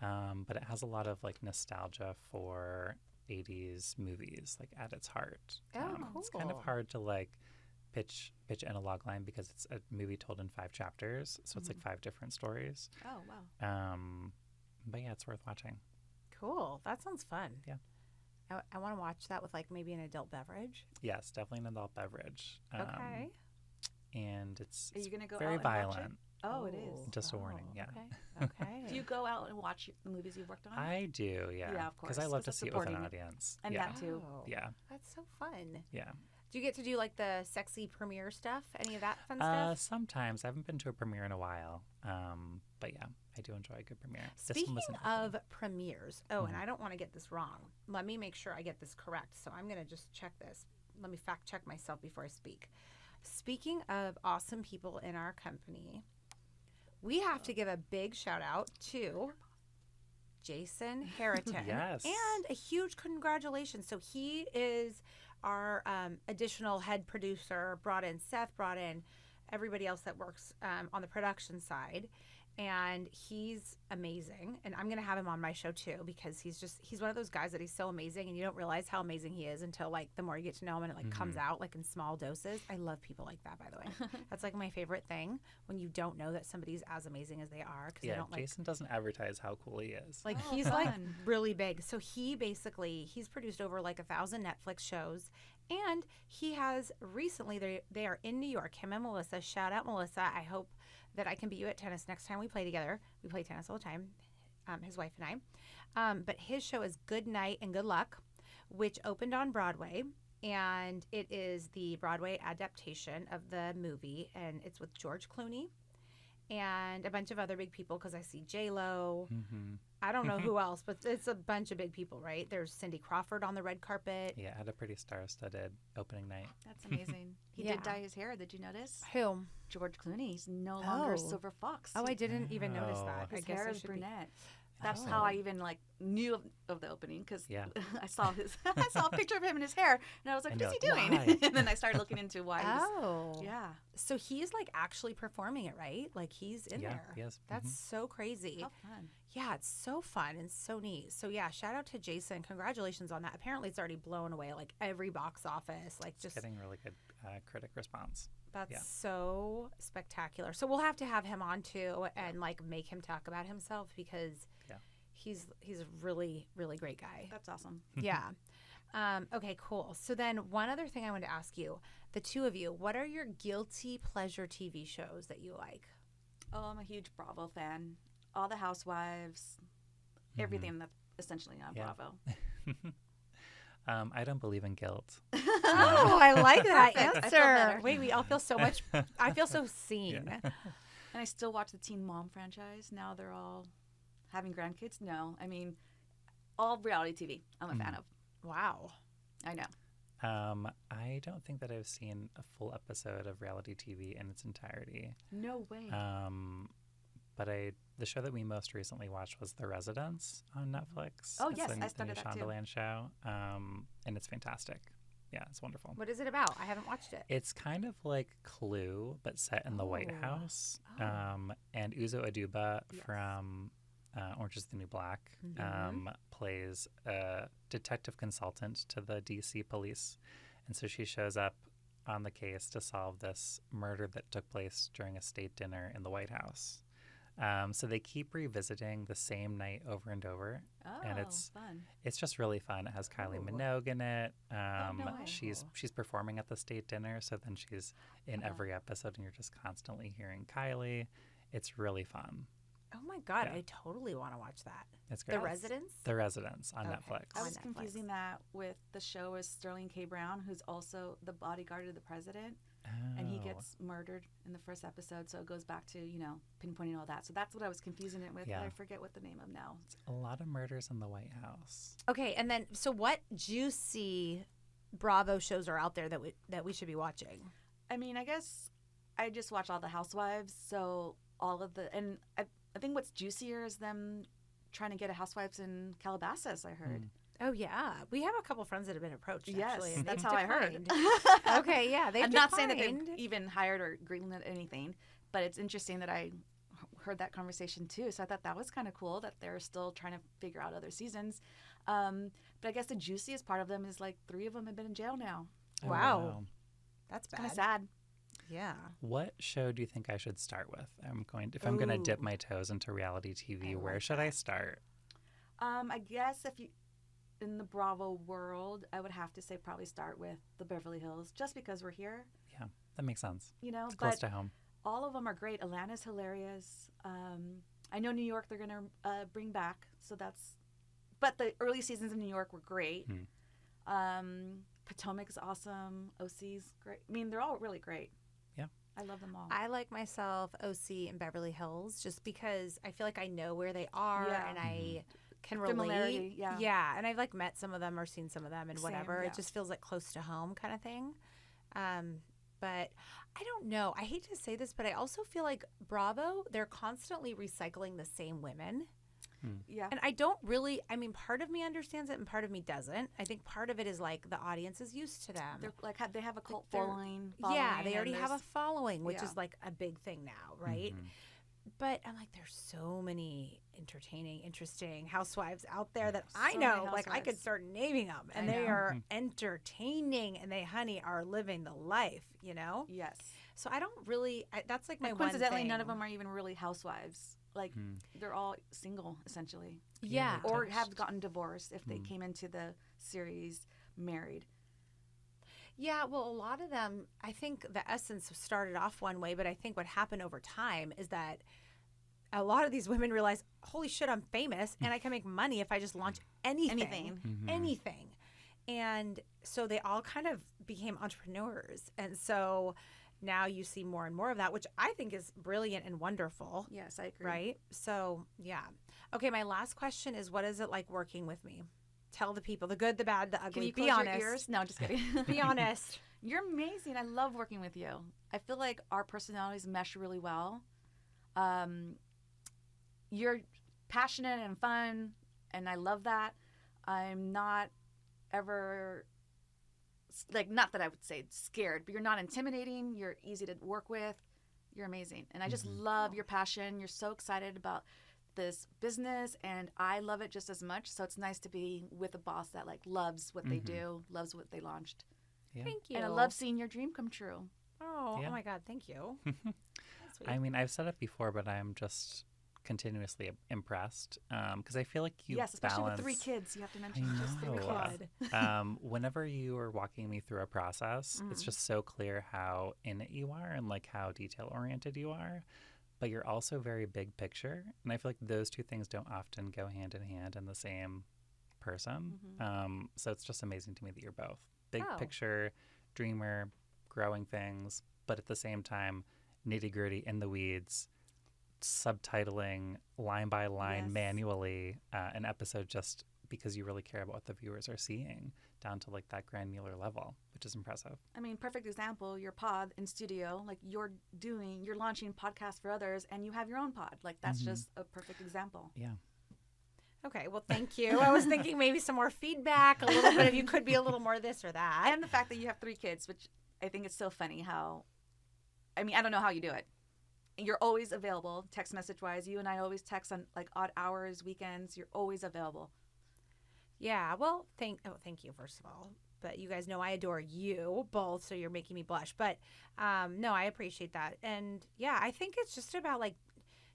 But it has a lot of like nostalgia for 80s movies like at its heart. Oh, It's kind of cool. hard to like pitch in a log line because it's a movie told in 5 chapters. So it's like 5 different stories. Oh, wow. But yeah, it's worth watching. Cool. That sounds fun. Yeah. I want to watch that with like maybe an adult beverage. Yes, definitely an adult beverage. Okay. And it's Are you going to go very out and watch it? violent. Oh, it is. Just a warning, yeah. Okay. Okay. Do you go out and watch the movies you've worked on? I do, yeah. Yeah, of Because I course, love to 'cause see it's it with an supporting it. audience. And yeah. that too. Oh, Yeah. That's so fun. Yeah. Do you get to do like the sexy premiere stuff? Any of that fun stuff? Sometimes. I haven't been to a premiere in a while. But yeah, I do enjoy a good premiere. This one Speaking was in of Oakland. premieres, and I don't want to get this wrong. Let me make sure I get this correct. So I'm going to just check this. Let me fact check myself before I speak. Speaking of awesome people in our company, we have to give a big shout out to Jason Harriton. Yes. And a huge congratulations. So he is our additional head producer, brought in Seth, brought in everybody else that works on the production side. And he's amazing. And I'm going to have him on my show too, because he's one of those guys that he's so amazing and you don't realize how amazing he is until like the more you get to know him and it like comes out like in small doses. I love people like that, by the way. That's like my favorite thing, when you don't know that somebody's as amazing as they are. Cause they don't, like, Jason doesn't advertise how cool he is. like he's like really big. So he's produced over like 1,000 Netflix shows. And he has recently, they are in New York, him and Melissa. Shout out, Melissa. I hope that I can beat you at tennis next time we play together. We play tennis all the time, his wife and I. But his show is Good Night and Good Luck, which opened on Broadway. And it is the Broadway adaptation of the movie. And it's with George Clooney and a bunch of other big people, because I see J-Lo. I don't know who else, but it's a bunch of big people, right? There's Cindy Crawford on the red carpet. Yeah, had a pretty star-studded opening night. That's amazing. He did dye his hair. Did you notice? Who? George Clooney. He's no longer a silver fox. Oh, I didn't even notice that. His I guess hair I is should be. brunette. That's how I even like knew of the opening, because Yeah. I saw a picture of him in his hair, and I was like, And "What is he you're doing?" like, "Why?" And then I started looking into why. Oh. Yeah. So he's like actually performing it, right? Like he's in there. Yes. That's so crazy. How fun. Yeah, it's so fun and so neat. So yeah, shout out to Jason. Congratulations on that. Apparently it's already blown away like every box office. Like just getting really good critic response. that's so spectacular. So we'll have to have him on too and like make him talk about himself, because he's a really, really great guy. That's awesome. Yeah. Okay, cool. So then one other thing I wanted to ask you, the two of you, what are your guilty pleasure TV shows that you like? Oh, I'm a huge Bravo fan. All the Housewives, everything that's essentially on Bravo. I don't believe in guilt. Oh, I like that I feel answer. better. Wait, we all feel so much. I feel so seen. Yeah. And I still watch the Teen Mom franchise. Now they're all having grandkids. No, I mean, all reality TV I'm a fan of. Wow. I know. I don't think that I've seen a full episode of reality TV in its entirety. No way. But the show that we most recently watched was The Residence on Netflix. Oh, It's yes, a I started new that too. Shondaland show, and it's fantastic. Yeah, it's wonderful. What is it about? I haven't watched it. It's kind of like Clue, but set in the White House. And Uzo Aduba from Orange is the New Black plays a detective consultant to the D.C. police. And so she shows up on the case to solve this murder that took place during a state dinner in the White House. So they keep revisiting the same night over and over. And it's fun. It's just really fun. It has Kylie Minogue in it. no way. She's performing at the state dinner, so then she's in every episode, and you're just constantly hearing Kylie. It's really fun. Oh my God, Yeah. I totally want to watch that. It's great. The Residence? The Residence on Okay. Netflix. I was Netflix. confusing that with the show with Sterling K. Brown, who's also the bodyguard of the president. And he Oh. gets murdered in the first episode, so it goes back to, pinpointing all that. So that's what I was confusing it with, Yeah. but I forget what the name of now. A lot of murders in the White House. Okay, and then so what juicy Bravo shows are out there that we should be watching? I mean, I guess I just watch all the Housewives, so all of the, and I think what's juicier is them trying to get a Housewives in Calabasas, I heard. Oh yeah, we have a couple friends that have been approached. Yes, actually, and that's they've how I heard. declined. Okay, yeah, they've I'm not saying that declined. they've even hired or greenlit anything, but it's interesting that I heard that conversation too. So I thought that was kind of cool that they're still trying to figure out other seasons. But I guess the juiciest part of them is like 3 of them have been in jail now. Oh, Wow. That's bad. Kind of sad. Yeah. What show do you think I should start with? If I'm going to dip my toes into reality TV, where should I start? I guess if you in the Bravo world, I would have to say probably start with the Beverly Hills, just because we're here. Yeah, that makes sense. It's Close but to home. all of them are great. Atlanta's hilarious. I know New York they're gonna bring back, so but the early seasons in New York were great. Potomac's awesome. OC's great. I mean, they're all really great. Yeah. I love them all. I like myself OC and Beverly Hills just because I feel like I know where they are Yeah. and I can Familiarity, relate. yeah. Yeah, and I've like met some of them or seen some of them and Same, whatever. yeah. It just feels like close to home kind of thing. But I don't know. I hate to say this, but I also feel like Bravo, they're constantly recycling the same women. Yeah. And I don't really, I mean, part of me understands it and part of me doesn't. I think part of it is like the audience is used to them. They're like they have a cult they're- following. Yeah, they and already have a there's- following, which yeah. is like a big thing now, right? But I'm like, there's so many entertaining, interesting housewives out there that I So many know. Like, I could housewives. start naming them, and I they know. are entertaining, and they, honey, are living the life, you know? Yes. So I don't really, that's like my And one coincidentally, thing. none of them are even really housewives. Like they're all single essentially, Yeah. or Touched. have gotten divorced if they came into the series married. Yeah, well, a lot of them, I think the essence started off one way, but I think what happened over time is that a lot of these women realize, holy shit, I'm famous and I can make money if I just launch anything. Anything. And so they all kind of became entrepreneurs. And so now you see more and more of that, which I think is brilliant and wonderful. Yes, I agree. Right? So, yeah. Okay, my last question is, what is it like working with me? Tell the people, the good, the bad, the Can ugly. you Be close honest. your ears? No, just kidding. Be honest. You're amazing. I love working with you. I feel like our personalities mesh really well. You're passionate and fun, and I love that. I'm not ever, like, not that I would say scared, but you're not intimidating. You're easy to work with. You're amazing. And I just love your passion. You're so excited about this business, and I love it just as much. So it's nice to be with a boss that, like, loves what they do, loves what they launched. Yeah. Thank you. And I love seeing your dream come true. Oh, Yeah. oh my God, thank you. That's sweet. I mean, I've said it before, but I'm just continuously impressed because I feel like you Yes, especially balance. with 3 kids. You have to mention I just 3 know. kids. Whenever you are walking me through a process, it's just so clear how in it you are and like how detail oriented you are. But you're also very big picture. And I feel like those two things don't often go hand in hand in the same person. So it's just amazing to me that you're both big Oh. picture, dreamer, growing things, but at the same time, nitty gritty in the weeds, subtitling line by line Yes. manually an episode just because you really care about what the viewers are seeing down to like that granular level, which is impressive. I mean, perfect example, your pod in studio, like you're launching podcasts for others and you have your own pod. Like that's just a perfect example. Yeah. Okay, well, thank you. I was thinking maybe some more feedback, a little bit of you could be a little more this or that. And the fact that you have 3 kids, which I think it's so funny how, I mean, I don't know how you do it. You're always available, text message wise. You and I always text on like odd hours, weekends. You're always available. Yeah, well, thank you, first of all. But you guys know I adore you both, so you're making me blush. But no, I appreciate that. And yeah, I think it's just about like,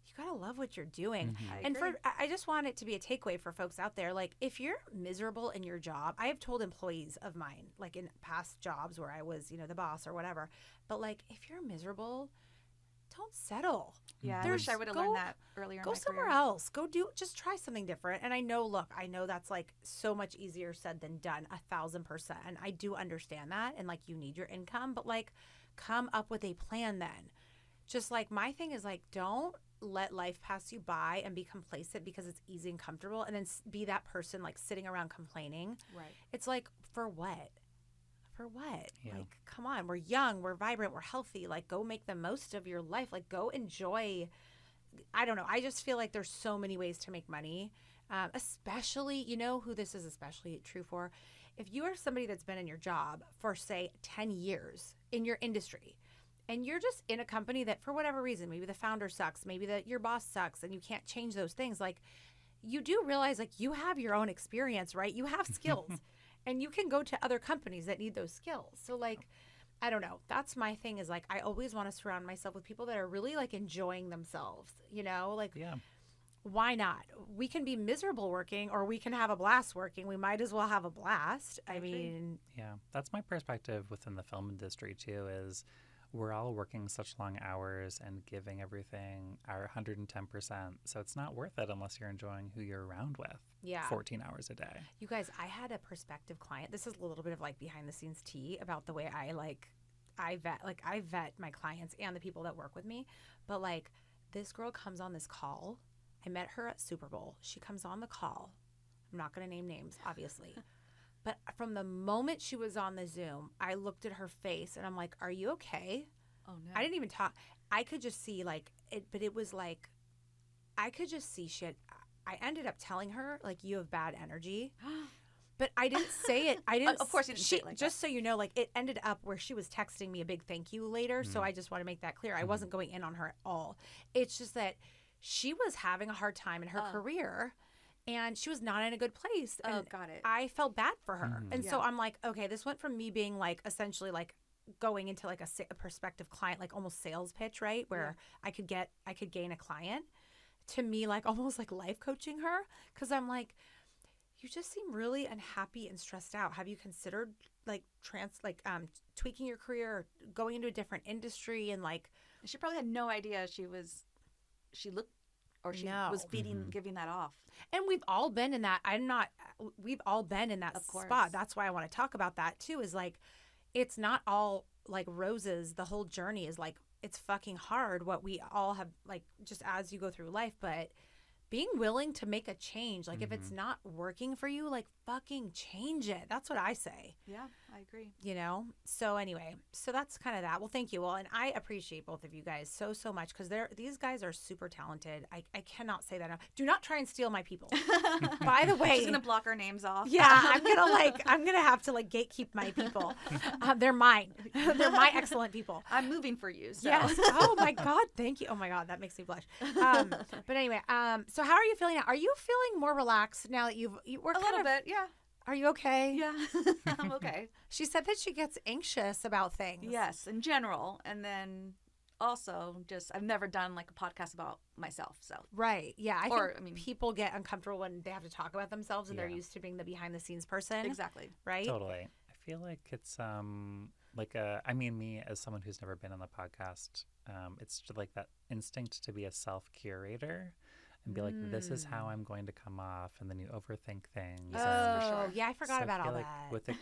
you gotta love what you're doing. I And agree. I just want it to be a takeaway for folks out there. Like, if you're miserable in your job, I have told employees of mine, like in past jobs where I was, the boss or whatever. But like, if you're miserable, don't settle. Yeah, I There's- wish I would have go- learned that earlier in Go my somewhere career. else. Just try something different. And I know that's like so much easier said than done, 1,000%. And I do understand that. And like, you need your income, but like, come up with a plan then. Just like my thing is like, don't let life pass you by and be complacent because it's easy and comfortable. And then be that person like sitting around complaining. Right. It's like, for what? For what? Yeah. Like, come on, we're young, we're vibrant, we're healthy. Like, go make the most of your life. Like, go enjoy. I don't know. I just feel like there's so many ways to make money, especially, who this is especially true for? If you are somebody that's been in your job for, say, 10 years in your industry, and you're just in a company that for whatever reason, maybe the founder sucks, maybe your boss sucks, and you can't change those things, like, you do realize, like, you have your own experience, right? You have skills. And you can go to other companies that need those skills. So, like, I don't know. That's my thing is, like, I always want to surround myself with people that are really, like, enjoying themselves, Like, Yeah. why not? We can be miserable working or we can have a blast working. We might as well have a blast. I mean, Yeah. That's my perspective within the film industry too, is we're all working such long hours and giving everything our 110%. So it's not worth it unless you're enjoying who you're around with. Yeah. 14 hours a day. you guys, I had a prospective client. This is a little bit of like behind the scenes tea about the way I vet my clients and the people that work with me. But like, this girl comes on this call. I met her at Super Bowl. She comes on the call. I'm not going to name names, obviously. But from the moment she was on the Zoom, I looked at her face and I'm like, are you okay? Oh, no. I didn't even talk. I could just see like it, but it was like, I could just see shit. I ended up telling her, like, you have bad energy. But I didn't say it. I didn't. Of course you didn't say it like just that. so you know, like, it ended up where she was texting me a big thank you later. So I just want to make that clear. I wasn't going in on her at all. It's just that she was having a hard time in her career. And she was not in a good place. And got it. I felt bad for her. And so Yeah. I'm like, okay, this went from me being like essentially like going into like a prospective client, like almost sales pitch, right? Where I could gain a client, to me like almost like life coaching her. Cause I'm like, you just seem really unhappy and stressed out. Have you considered like tweaking your career or going into a different industry? And like, She probably had no idea she was giving that off. and we've all been in that. We've all been in that Of course. spot. That's why I want to talk about that too, is like, it's not all like roses. The whole journey is like, it's fucking hard what we all have, like, just as you go through life, but being willing to make a change. Like, if it's not working for you, like, fucking change it. That's what I say. Yeah, I agree. You know? So anyway, so that's kind of that. Well, thank you. Well, and I appreciate both of you guys so much, because these guys are super talented. I cannot say that enough. Do not try and steal my people. By the way, She's gonna block our names off. yeah, I'm gonna have to like gatekeep my people. They're mine. They're my excellent people. I'm moving for you. So. Yes. Oh my God. Thank you. Oh my God. That makes me blush. But anyway, so how are you feeling now? Are you feeling more relaxed now that we're A little bit, yeah. Are you okay? Yeah, I'm okay. She said that she gets anxious about things. Yes, in general. And then also just, I've never done like a podcast about myself. So, Right. Yeah. I think people get uncomfortable when they have to talk about themselves and they're used to being the behind the scenes person. exactly. Right. Totally. I feel like it's me as someone who's never been on the podcast, it's just like that instinct to be a self-curator and be like, this is how I'm going to come off, and then you overthink things. Oh, for sure. yeah, I forgot So about all like that. with the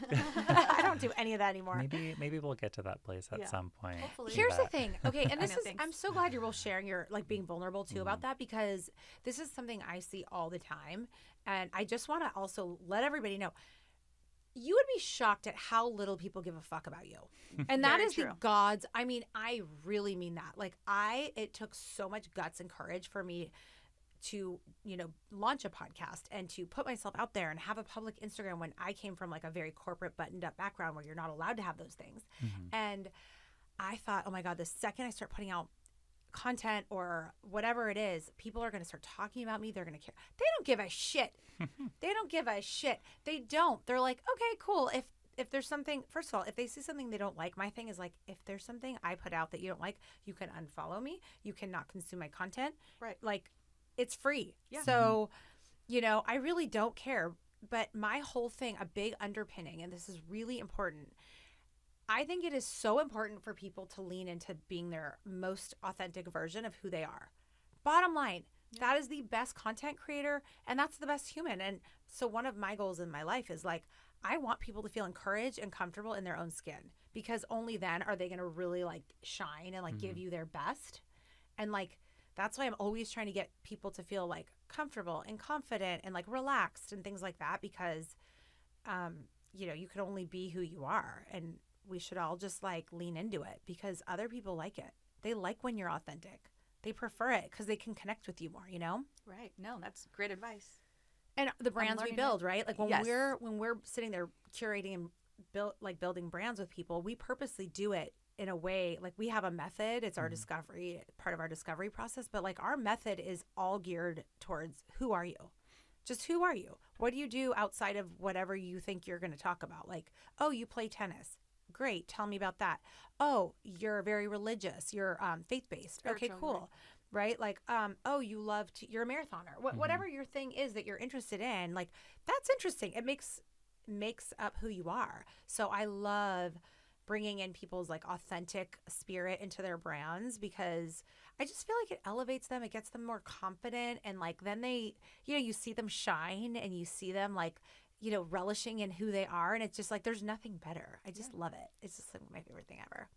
I don't do any of that anymore. maybe we'll get to that place at Yeah. some point. Hopefully. Here's the That- thing. Okay, and I this know, is thanks. I'm so glad you're both sharing your like being vulnerable too about that, because this is something I see all the time, and I just want to also let everybody know. You would be shocked at how little people give a fuck about you. And that Very is true. the gods. I mean, I really mean that. Like it took so much guts and courage for me to, launch a podcast and to put myself out there and have a public Instagram when I came from like a very corporate buttoned up background where you're not allowed to have those things. And I thought, oh my God, the second I start putting out content or whatever it is, people are going to start talking about me. They're going to care. They don't give a shit. They don't give a shit. They don't. They're like, okay, cool. If there's something, first of all, if they see something they don't like, my thing is like, if there's something I put out that you don't like, you can unfollow me. You cannot consume my content. Right. Like, it's free. Yeah. So, I really don't care. But my whole thing, a big underpinning, and this is really important, I think it is so important for people to lean into being their most authentic version of who they are. Bottom line, that is the best content creator, and that's the best human. And so one of my goals in my life is like, I want people to feel encouraged and comfortable in their own skin, because only then are they going to really like shine and like give you their best. And like, that's why I'm always trying to get people to feel like comfortable and confident and like relaxed and things like that, because, you can only be who you are, and we should all just like lean into it, because other people like it. They like when you're authentic. They prefer it because they can connect with you more, Right. No, that's great advice. And the brands we learning build, right? Like when Yes. we're sitting there curating and building brands with people, we purposely do it in a way, like we have a method. It's our discovery, part of our discovery process, but like our method is all geared towards who are you? Just who are you? What do you do outside of whatever you think you're going to talk about? Like, oh, you play tennis. Great. Tell me about that. Oh, you're very religious. You're faith-based. Okay, Spiritual, cool. Right? Like, oh, you love to, you're a marathoner. Whatever your thing is that you're interested in, like, that's interesting. It makes up who you are. So I love bringing in people's like authentic spirit into their brands, because I just feel like it elevates them. It gets them more confident. And like, then they, you see them shine and you see them like, relishing in who they are. And it's just like, there's nothing better. I just love it. It's just like my favorite thing ever.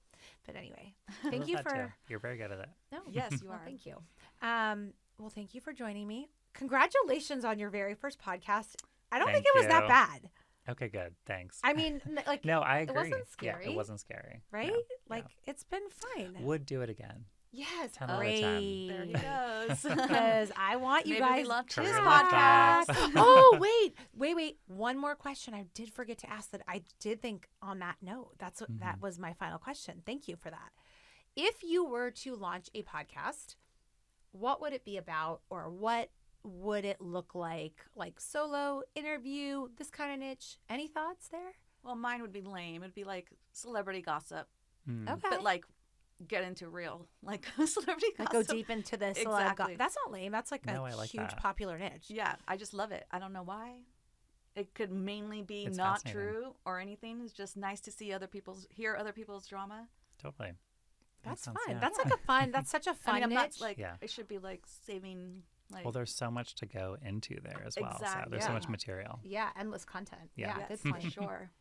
But anyway, I thank love you that too. for, You're very good at it. no, Yes, you well, are. thank you. Well, thank you for joining me. Congratulations on your very first podcast. I don't think Thank it was that you. bad. Okay, good. Thanks. I mean, like, no, I agree. wasn't Yeah, scary, it wasn't scary. right? No, Like, it's been fine. Would do it again. Yes, 10 out of 10. great. There he goes. Because I want you Maybe we guys launched to his Career podcast. podcast. Oh, wait. One more question. I did forget to ask that. I did think on that note. That was my final question. Thank you for that. If you were to launch a podcast, what would it be about, or what would it look like? Like solo, interview, this kind of niche? Any thoughts there? Well, mine would be lame. It'd be like celebrity gossip, Okay. but like get into real like celebrity Like gossip. go deep into this. Exactly. That's not lame. That's like No, a I like huge that. popular niche. Yeah, I just love it. I don't know why. It could mainly be It's not fascinating. true or anything. It's just nice to see hear other people's drama. Totally. That's Makes sense, fun. yeah. That's like a fun. That's such a fun I mean, I'm niche. not like Yeah. it should be like saving. Like, Well, there's so much to go into there as well. So Exactly, there's so yeah. much material. Yeah, endless content. Yeah. Yeah, yes, good for point. sure.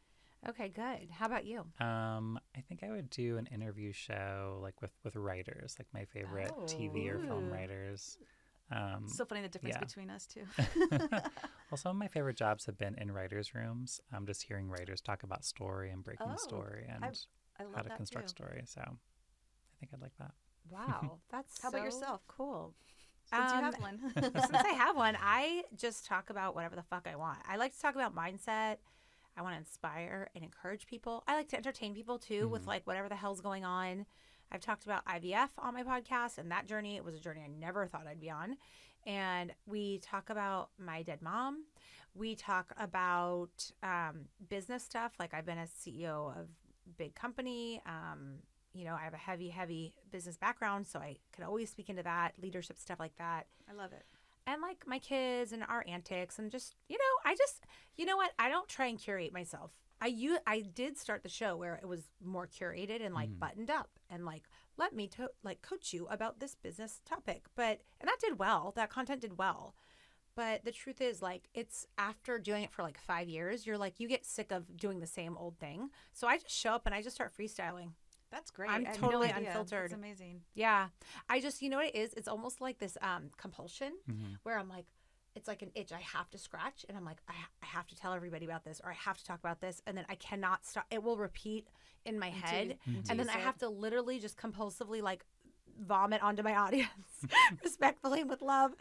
Okay, good. How about you? I think I would do an interview show like with writers, like my favorite TV or film Oh. writers. So funny the difference yeah. between us two. Well, some of my favorite jobs have been in writers' rooms. Just hearing writers talk about story and breaking Oh, story and I love how to that construct too. story. So I think I'd like that. Wow, that's How about so yourself? Cool. Since you Um, have one. Since I have one, I just talk about whatever the fuck I want. I like to talk about mindset. I want to inspire and encourage people. I like to entertain people too with like whatever the hell's going on. I've talked about IVF on my podcast, and that journey, it was a journey I never thought I'd be on. And we talk about my dead mom. We talk about business stuff. Like I've been a CEO of a big company. I have a heavy business background, so I could always speak into that, leadership stuff like that. I love it. And like my kids and our antics, and just you know what? I don't try and curate myself. I did start the show where it was more curated and like buttoned up, and like let me coach you about this business topic. And that did well. That content did well. But the truth is, like, it's after doing it for like 5 years, you're like, you get sick of doing the same old thing. So I just show up and I just start freestyling. That's great. I'm I had totally no idea. unfiltered. That's amazing. Yeah. I just, you know what it is? It's almost like this compulsion Mm-hmm. where I'm like, it's like an itch I have to scratch. And I'm like, I have to tell everybody about this, or I have to talk about this. And then I cannot stop. It will repeat in my head. And then I have to literally just compulsively like vomit onto my audience respectfully and with love.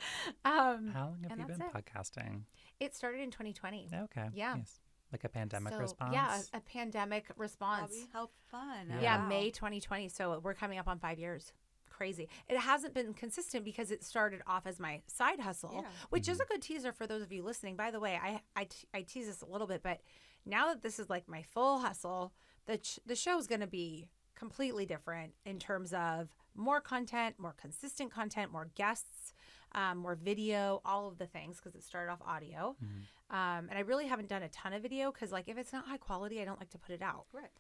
How long have and you been that's it. podcasting? It started in 2020. Okay. Yeah. Nice. Like a pandemic So, response? Yeah, a pandemic response. Bobby, how fun. Yeah, Wow. May 2020. So we're coming up on 5 years. Crazy. It hasn't been consistent because it started off as my side hustle, Yeah. which is a good teaser for those of you listening. By the way, I tease this a little bit, but now that this is like my full hustle, the show is going to be completely different in terms of more content, more consistent content, more guests, more video, all of the things, because it started off audio. And I really haven't done a ton of video because, like, if it's not high quality, I don't like to put it out. Right.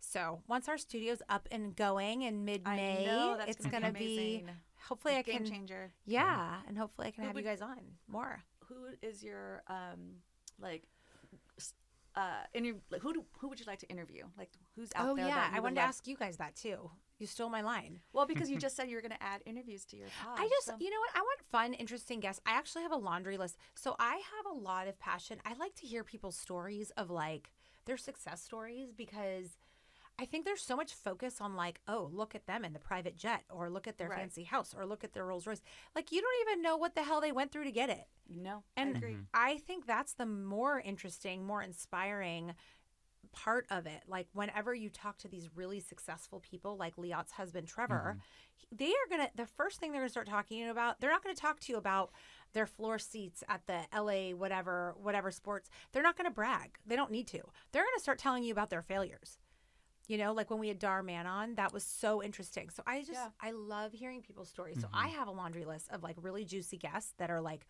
So once our studio's up and going in mid-May, I know, that's it's gonna going be to be, amazing. hopefully I Game can, changer. yeah, and hopefully I can Who have you would- guys on more. Who is your who would you like to interview? Like who's out Oh, there? yeah, that you I would wanted to love- ask you guys that too. You stole my line. Well, because you just said you were going to add interviews to your pod. I just, so- you know what? I want fun, interesting guests. I actually have a laundry list. So I have a lot of passion. I like to hear people's stories of like their success stories, because I think there's so much focus on like, oh, look at them in the private jet, or look at their Right. fancy house, or look at their Rolls Royce. Like, you don't even know what the hell they went through to get it. No, And I agree. I think that's the more interesting, more inspiring part of it. Like, whenever you talk to these really successful people, like Liat's husband, Trevor, they are going to, the first thing they're going to start talking about, they're not going to talk to you about their floor seats at the LA, whatever sports. They're not going to brag. They don't need to. They're going to start telling you about their failures. You know, like when we had Dar Man on, that was so interesting. So I love hearing people's stories. So I have a laundry list of like really juicy guests that are like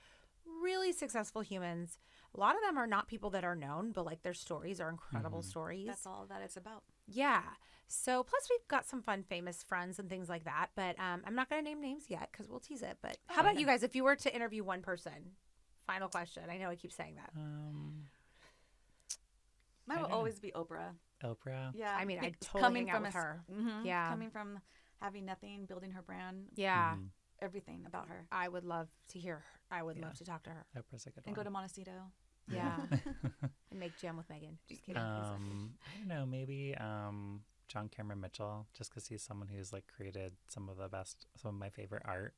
really successful humans. A lot of them are not people that are known, but like their stories are incredible stories. That's all that it's about. Yeah. So plus we've got some fun, famous friends and things like that. But I'm not going to name names yet because we'll tease it. But how about you guys? If you were to interview one person, final question. I know I keep saying that. Mine I will don't know. always be Oprah. Oprah. Yeah, I mean, I'd Be- totally hang out with a s- her. mhm, Yeah. coming from having nothing, building her brand, Yeah. everything about her, I would love to hear her. I would love to talk to her. Oprah's a good and one. go to Montecito. Yeah. And make jam with Megan. Just kidding. I don't know, maybe John Cameron Mitchell, just because he's someone who's like created some of my favorite art.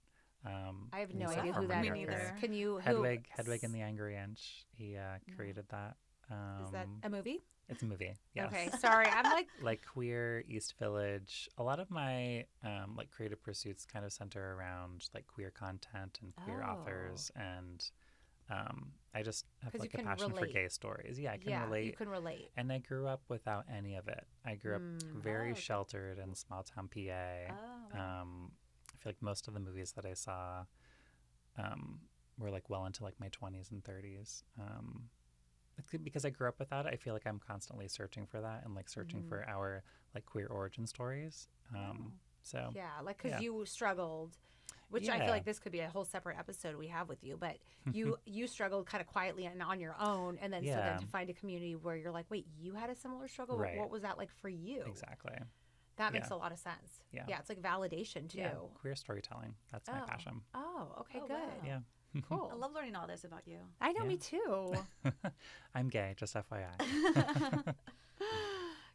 I have no he's a idea who that filmmaker. is. Can you? Hedwig and the Angry Inch. He created that. Is that a movie? It's a movie. Yes. Okay, sorry. I'm like queer East Village. A lot of my like creative pursuits kind of center around like queer content and queer authors, and I just have like a passion for gay stories. Yeah, I can relate. You can relate. And I grew up without any of it. I grew up very sheltered in small town PA. I feel like most of the movies that I saw were like well into like my 20s and 30s. Because I grew up without it, I feel like I'm constantly searching for that and like searching for our like queer origin stories. So yeah, like because you struggled, which I feel like this could be a whole separate episode we have with you. But you struggled kind of quietly and on your own, and then so then to find a community where you're like, wait, you had a similar struggle. Right. What was that like for you? Exactly. That makes a lot of sense. Yeah, it's like validation too. Yeah, queer storytelling. That's my passion. Oh, okay, good. Wow. Yeah. Cool. I love learning all this about you. I know, me too. I'm gay, just FYI.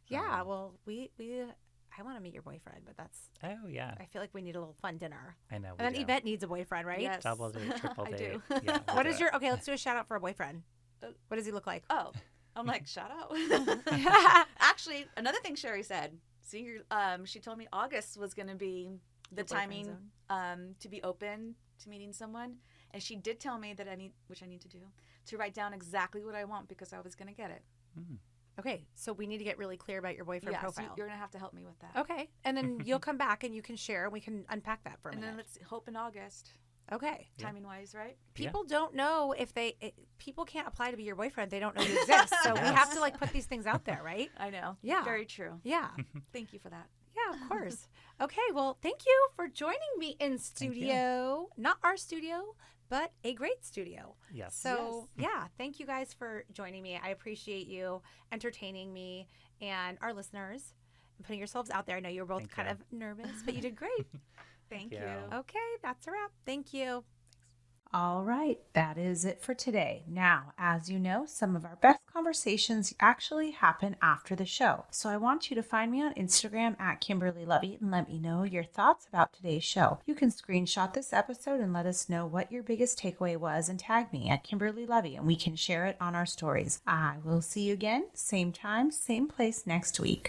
Yeah, well, I want to meet your boyfriend, but that's. Oh yeah. I feel like we need a little fun dinner. I know. And then Yvette needs a boyfriend, right? Yes. Double date, triple I date. do. Yeah. What is your? Okay, let's do a shout out for a boyfriend. What does he look like? Oh, I'm like, shout out. Actually, another thing Sherry said. She told me August was going to be the timing to be open to meeting someone, and she did tell me that I need to do, to write down exactly what I want because I was going to get it. Okay, so we need to get really clear about your boyfriend profile. So you're going to have to help me with that. Okay, and then you'll come back and you can share, and we can unpack that for a minute. And then let's hope in August. Okay. Timing wise, right? People don't know if people can't apply to be your boyfriend. They don't know you exist. So we have to like put these things out there, right? I know. Yeah. Very true. Yeah. Thank you for that. Yeah, of course. Okay, well, thank you for joining me in studio. Not our studio, but a great studio. Yes. So, yeah, thank you guys for joining me. I appreciate you entertaining me and our listeners and putting yourselves out there. I know you were both kind of nervous, but you did great. Thank you. Okay, that's a wrap. Thank you. All right, that is it for today. Now, as you know, some of our best conversations actually happen after the show. So I want you to find me on Instagram at Kimberly Lovey and let me know your thoughts about today's show. You can screenshot this episode and let us know what your biggest takeaway was and tag me at Kimberly Lovey and we can share it on our stories. I will see you again, same time, same place next week.